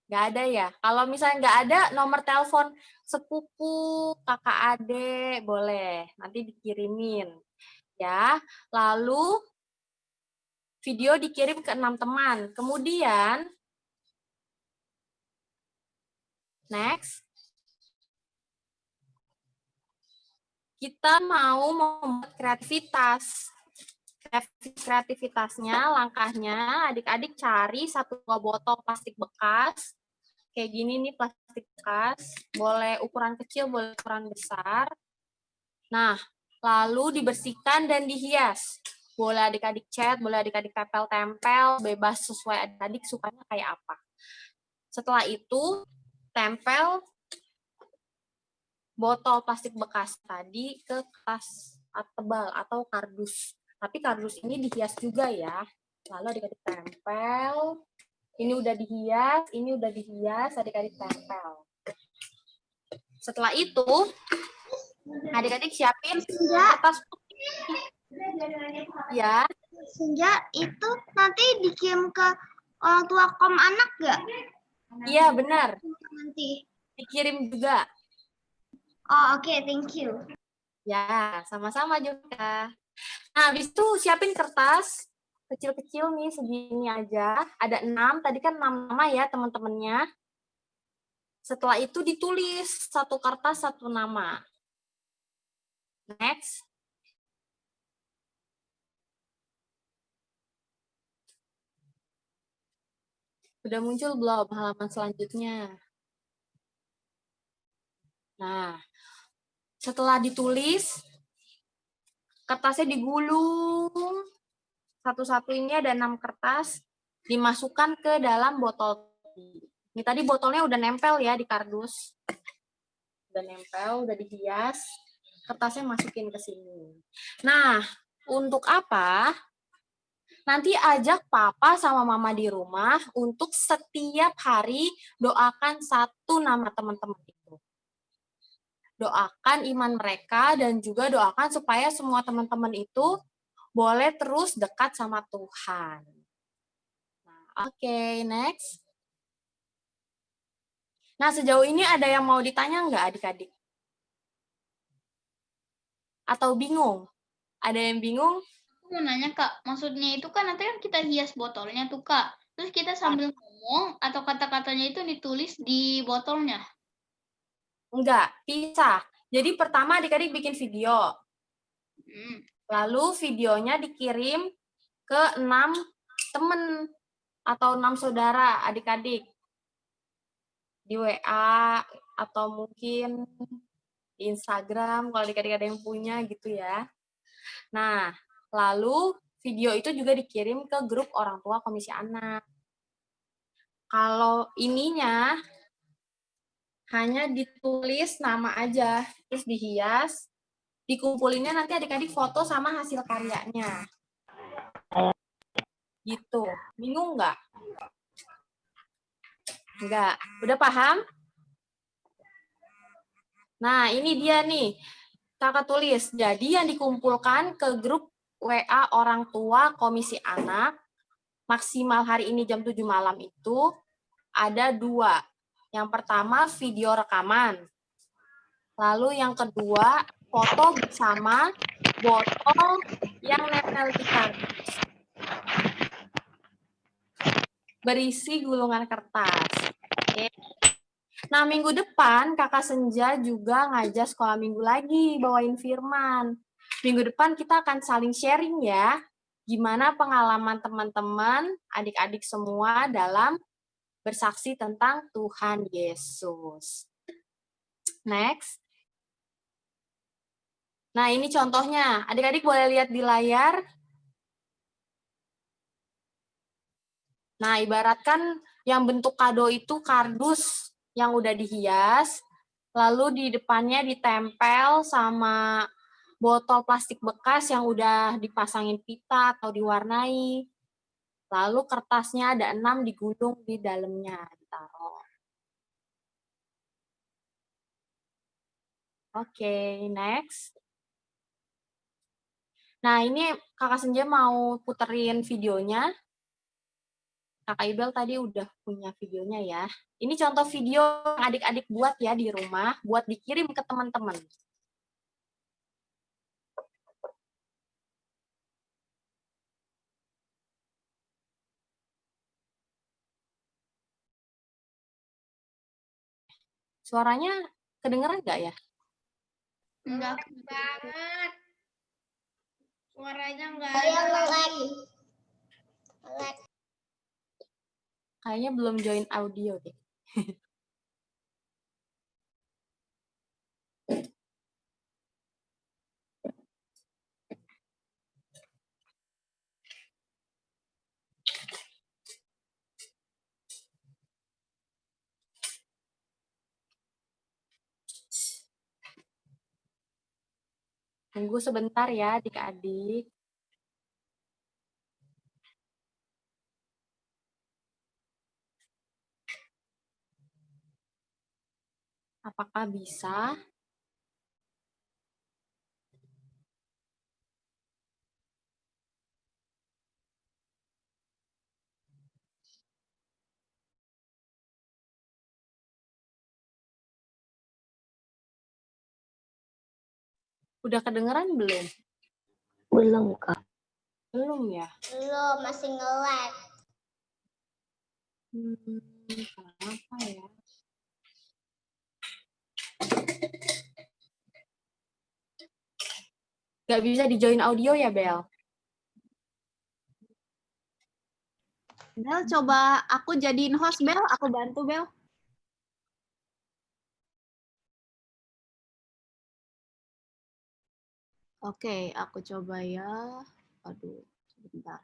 Nggak ada ya? Kalau misalnya nggak ada, nomor telepon sepupu, kakak adik, boleh. Nanti dikirimin. Ya, lalu video dikirim ke 6 teman. Kemudian, next, kita mau membuat kreativitas. Kreativitasnya, langkahnya, adik-adik cari 1 botol plastik bekas. Kayak gini nih plastik bekas. Boleh ukuran kecil, boleh ukuran besar. Nah, lalu dibersihkan dan dihias. Boleh adik-adik cat, boleh adik-adik tempel-tempel, bebas sesuai adik-adik sukanya kayak apa. Setelah itu, tempel botol plastik bekas tadi ke kertas tebal atau kardus. Tapi kardus ini dihias juga ya. Lalu adik-adik tempel. Ini udah dihias, ini udah dihias, adik-adik tempel. Setelah itu, adik-adik siapin kertas putih. Ya. Senja itu nanti dikirim ke orang tua kom anak nggak? Iya, benar. Nanti. Dikirim juga. Oh, oke, thank you. Ya, sama-sama juga. Nah, habis itu siapin kertas. kecil-kecil nih, segini aja. Ada 6, tadi kan 6 nama ya teman-temannya. Setelah itu ditulis satu kertas, satu nama. Next. Udah muncul belum halaman selanjutnya? Nah, setelah ditulis, kertasnya digulung. Satu-satu ini ada 6 kertas, dimasukkan ke dalam botol. Ini tadi botolnya udah nempel ya di kardus. Udah nempel, udah dihias. Kertasnya masukin ke sini. Nah, untuk apa? Nanti ajak papa sama mama di rumah untuk setiap hari doakan satu nama teman-teman itu. Doakan iman mereka dan juga doakan supaya semua teman-teman itu boleh terus dekat sama Tuhan. Nah, oke, next. Nah, sejauh ini ada yang mau ditanya nggak adik-adik? Atau bingung? Ada yang bingung? Aku mau nanya Kak, maksudnya itu kan nanti kan kita hias botolnya tuh Kak. Terus kita sambil ngomong atau kata-katanya itu ditulis di botolnya. Enggak, pisah. Jadi pertama adik-adik bikin video. Lalu videonya dikirim ke 6 temen atau 6 saudara adik-adik. Di WA atau mungkin di Instagram kalau adik-adik ada yang punya gitu ya. Nah, lalu video itu juga dikirim ke grup orang tua komisi anak. Kalau ininya hanya ditulis nama aja, terus dihias, dikumpulinnya nanti adik-adik foto sama hasil karyanya. Gitu. Bingung nggak? Nggak. Udah paham? Nah, ini dia nih. Kakak tulis. Jadi yang dikumpulkan ke grup WA orang tua komisi anak, maksimal hari ini jam 7 malam itu, ada 2. Yang pertama, video rekaman. Lalu yang kedua, foto bersama botol yang nempel di kardus. Berisi gulungan kertas. Oke. Nah, minggu depan Kakak Senja juga ngajar sekolah minggu lagi, bawain firman. Minggu depan kita akan saling sharing ya, gimana pengalaman teman-teman, adik-adik semua dalam bersaksi tentang Tuhan Yesus. Next. Nah, ini contohnya. Adik-adik boleh lihat di layar. Nah, ibaratkan yang bentuk kado itu kardus yang udah dihias, lalu di depannya ditempel sama botol plastik bekas yang udah dipasangin pita atau diwarnai. Lalu kertasnya ada 6 digulung di dalamnya, ditaruh. Oke, next. Nah, ini Kakak Senja mau puterin videonya. Kakak Ibel tadi udah punya videonya ya. Ini contoh video yang adik-adik buat ya di rumah, buat dikirim ke teman-teman. Suaranya kedengeran nggak ya? Enggak. Banget. Suaranya enggak Saya ada nge-lag. lagi. Kayaknya belum join audio deh. Tunggu sebentar ya adik-adik. Apakah bisa? Udah kedengeran belum? Belum, Kak. Belum ya? Belum, masih nge-lag. Kenapa ya? Gak bisa di-join audio ya, Bel? Bel, coba aku jadiin host, Bel. Aku bantu, Bel. Oke, aku coba ya. Aduh, sebentar.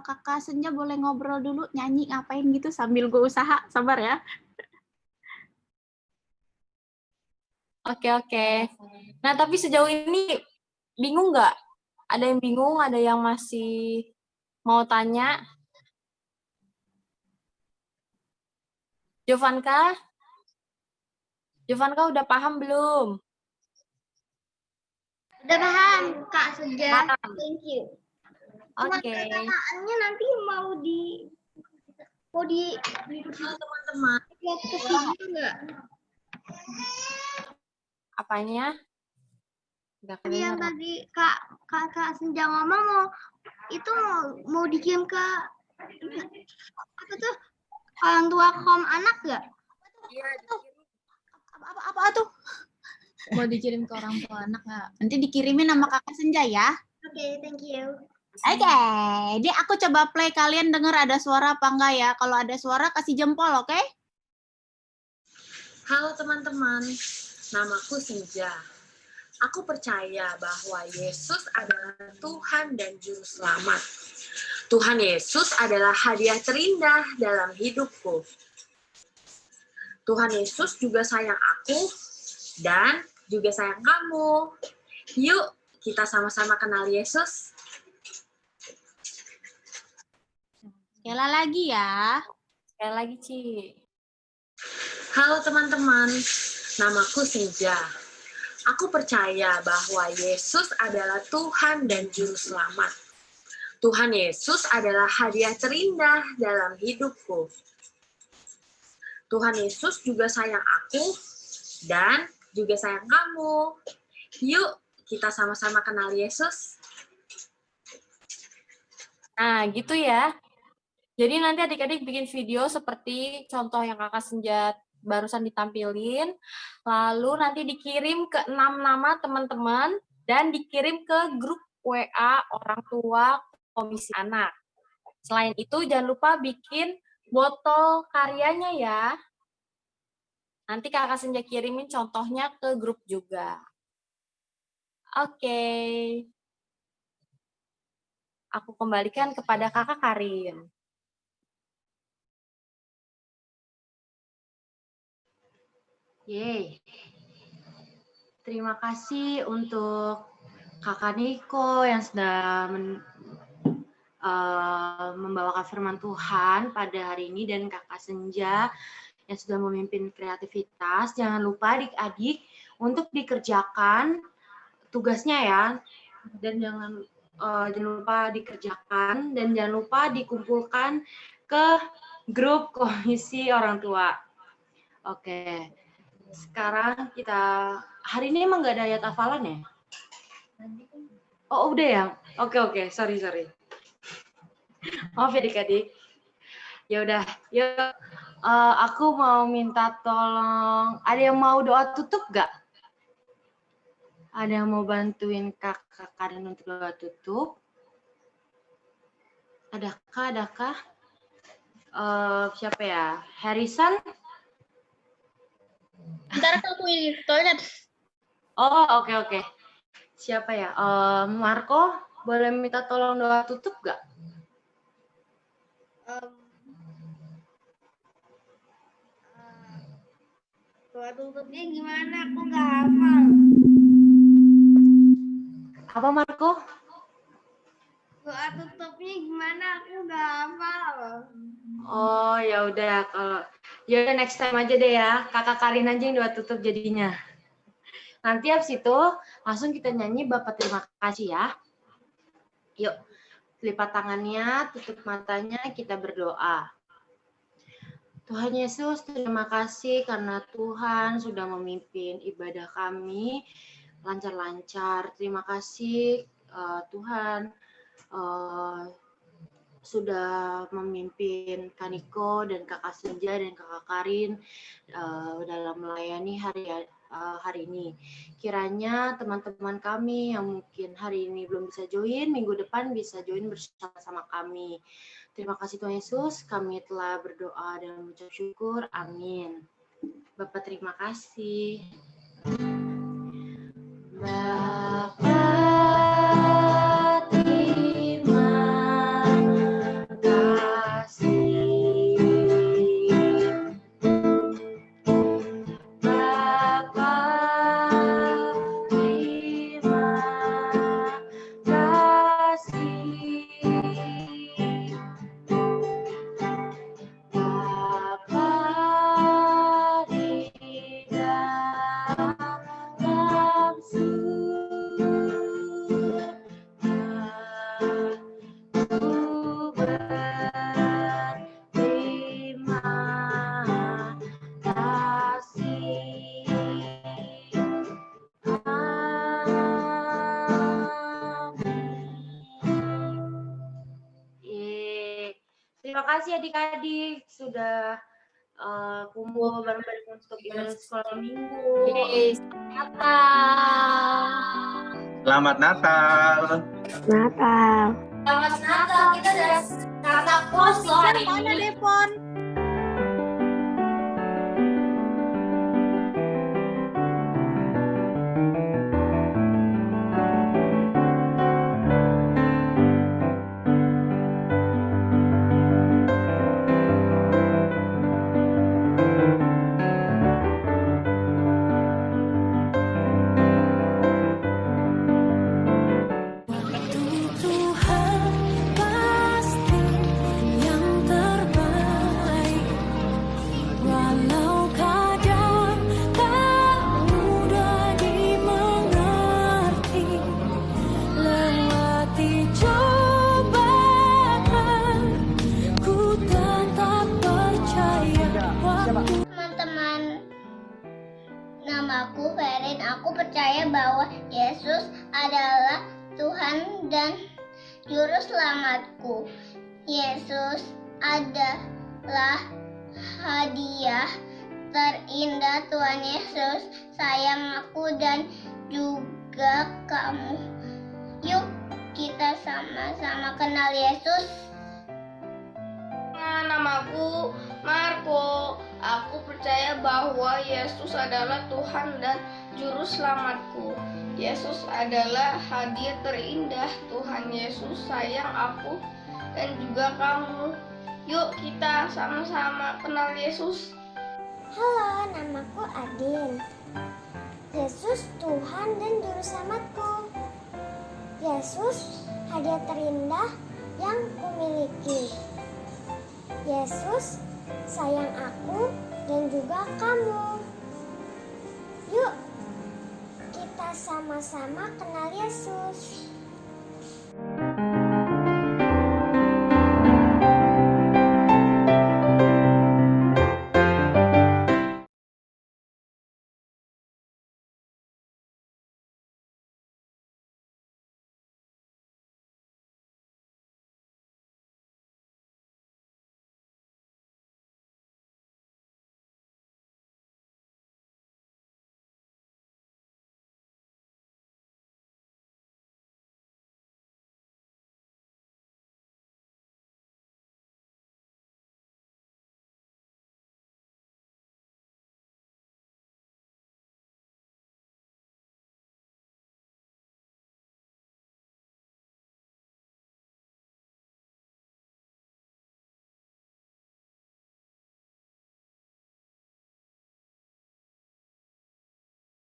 Kakak Senja boleh ngobrol dulu, nyanyi ngapain gitu sambil gue usaha. Sabar ya. Oke. Nah, tapi sejauh ini bingung nggak? Ada yang bingung, ada yang masih mau tanya? Jovanka? Jovanka udah paham belum? Udah paham, Kak Senja. Paham. Thank you. Cuma Oke. pertanyaannya nanti mau di teman-teman lihat ke video nggak? Apanya? Nggak Yang kedengeran. tadi Kak Senja ngomong mau dikirim ke apa tuh orang tua anak nggak? Iya, Apa tuh? Mau dikirim ke orang tua anak nggak? Nanti dikirimin sama kakak Senja ya. Oke, thank you. Oke, jadi aku coba play, kalian dengar ada suara apa enggak ya? Kalau ada suara kasih jempol, oke? Halo teman-teman, namaku Senja. Aku percaya bahwa Yesus adalah Tuhan dan Juru Selamat. Tuhan Yesus adalah hadiah terindah dalam hidupku. Tuhan Yesus juga sayang aku dan juga sayang kamu. Yuk, kita sama-sama kenal Yesus. Sekali lagi ya. sekali lagi, Ci. Halo teman-teman, namaku Senja. Aku percaya bahwa Yesus adalah Tuhan dan Juru Selamat. Tuhan Yesus adalah hadiah terindah dalam hidupku. Tuhan Yesus juga sayang aku dan juga sayang kamu. Yuk, kita sama-sama kenal Yesus. Nah, gitu ya. Jadi nanti adik-adik bikin video seperti contoh yang Kakak Senja barusan ditampilin, lalu nanti dikirim ke 6 nama teman-teman dan dikirim ke grup WA orang tua komisi anak. Selain itu, jangan lupa bikin botol karyanya ya. Nanti Kakak Senja kirimin contohnya ke grup juga. Oke. Aku kembalikan kepada Kakak Karin. Yeay. Terima kasih untuk Kakak Niko yang sudah membawakan firman Tuhan pada hari ini dan Kakak Senja yang sudah memimpin kreativitas. Jangan lupa adik-adik untuk dikerjakan tugasnya ya. Dan jangan lupa dikerjakan dan jangan lupa dikumpulkan ke grup komisi orang tua. Oke. Sekarang kita hari ini emang nggak ada ayat hafalan ya? Oh udah ya? Oke. Sorry. Maaf ya adik-adik. Ya udah, yuk. Aku mau minta tolong. Ada yang mau doa tutup nggak? Ada yang mau bantuin kakak Karin untuk doa tutup? Adakah? Siapa ya? Harrison? Ntar aku di toilet. Oh, oke. Siapa ya? Marco, boleh minta tolong doa tutup nggak? Doa tutupnya gimana? Aku nggak hafal. Apa Marco? Doa tutupnya gimana? Aku nggak hafal. Oh, ya udah kalau ya udah next time aja deh ya. Kakak Karin aja yang doa tutup jadinya. Nanti habis itu langsung kita nyanyi Bapak terima kasih ya. Yuk, lipat tangannya, tutup matanya, kita berdoa. Tuhan Yesus, terima kasih karena Tuhan sudah memimpin ibadah kami lancar-lancar. Terima kasih Tuhan sudah memimpin Kaniko dan Kakak Senja dan Kakak Karin dalam melayani hari ini. Kiranya teman-teman kami yang mungkin hari ini belum bisa join, minggu depan bisa join bersama kami. Terima kasih Tuhan Yesus, kami telah berdoa dan mengucap syukur. Amin. Bapak terima kasih. Bapa terima kasih. Bapa terima kasih. Bapa di dalam surga, ku berterima kasih. Amin. Terima kasih adik-adik sudah kumpul bareng-bareng untuk ibadah sekolah minggu. Selamat Natal. Natal. Selamat Natal, kita udah kata pos loh hari Mana ini. Devon? Tuhan pasti yang terbaik, walau kadang tak mudah dimengerti, lewati cobaan ku tetap percaya waktu. Teman-teman, namaku Ferin. Aku percaya bahwa Yesus adalah Tuhan dan Juru Selamatku. Yesus adalah hadiah terindah. Tuhan Yesus sayang aku dan juga kamu. Yuk kita sama-sama kenal Yesus. Namaku Marco. Aku percaya bahwa Yesus adalah Tuhan dan Juru Selamatku. Yesus adalah hadiah terindah. Tuhan Yesus sayang aku dan juga kamu. Yuk kita sama-sama kenal Yesus. Halo, namaku Adin. Yesus Tuhan dan Juru Selamatku. Yesus hadiah terindah yang kumiliki. Yesus sayang aku dan juga kamu. Yuk kita sama-sama kenal Yesus.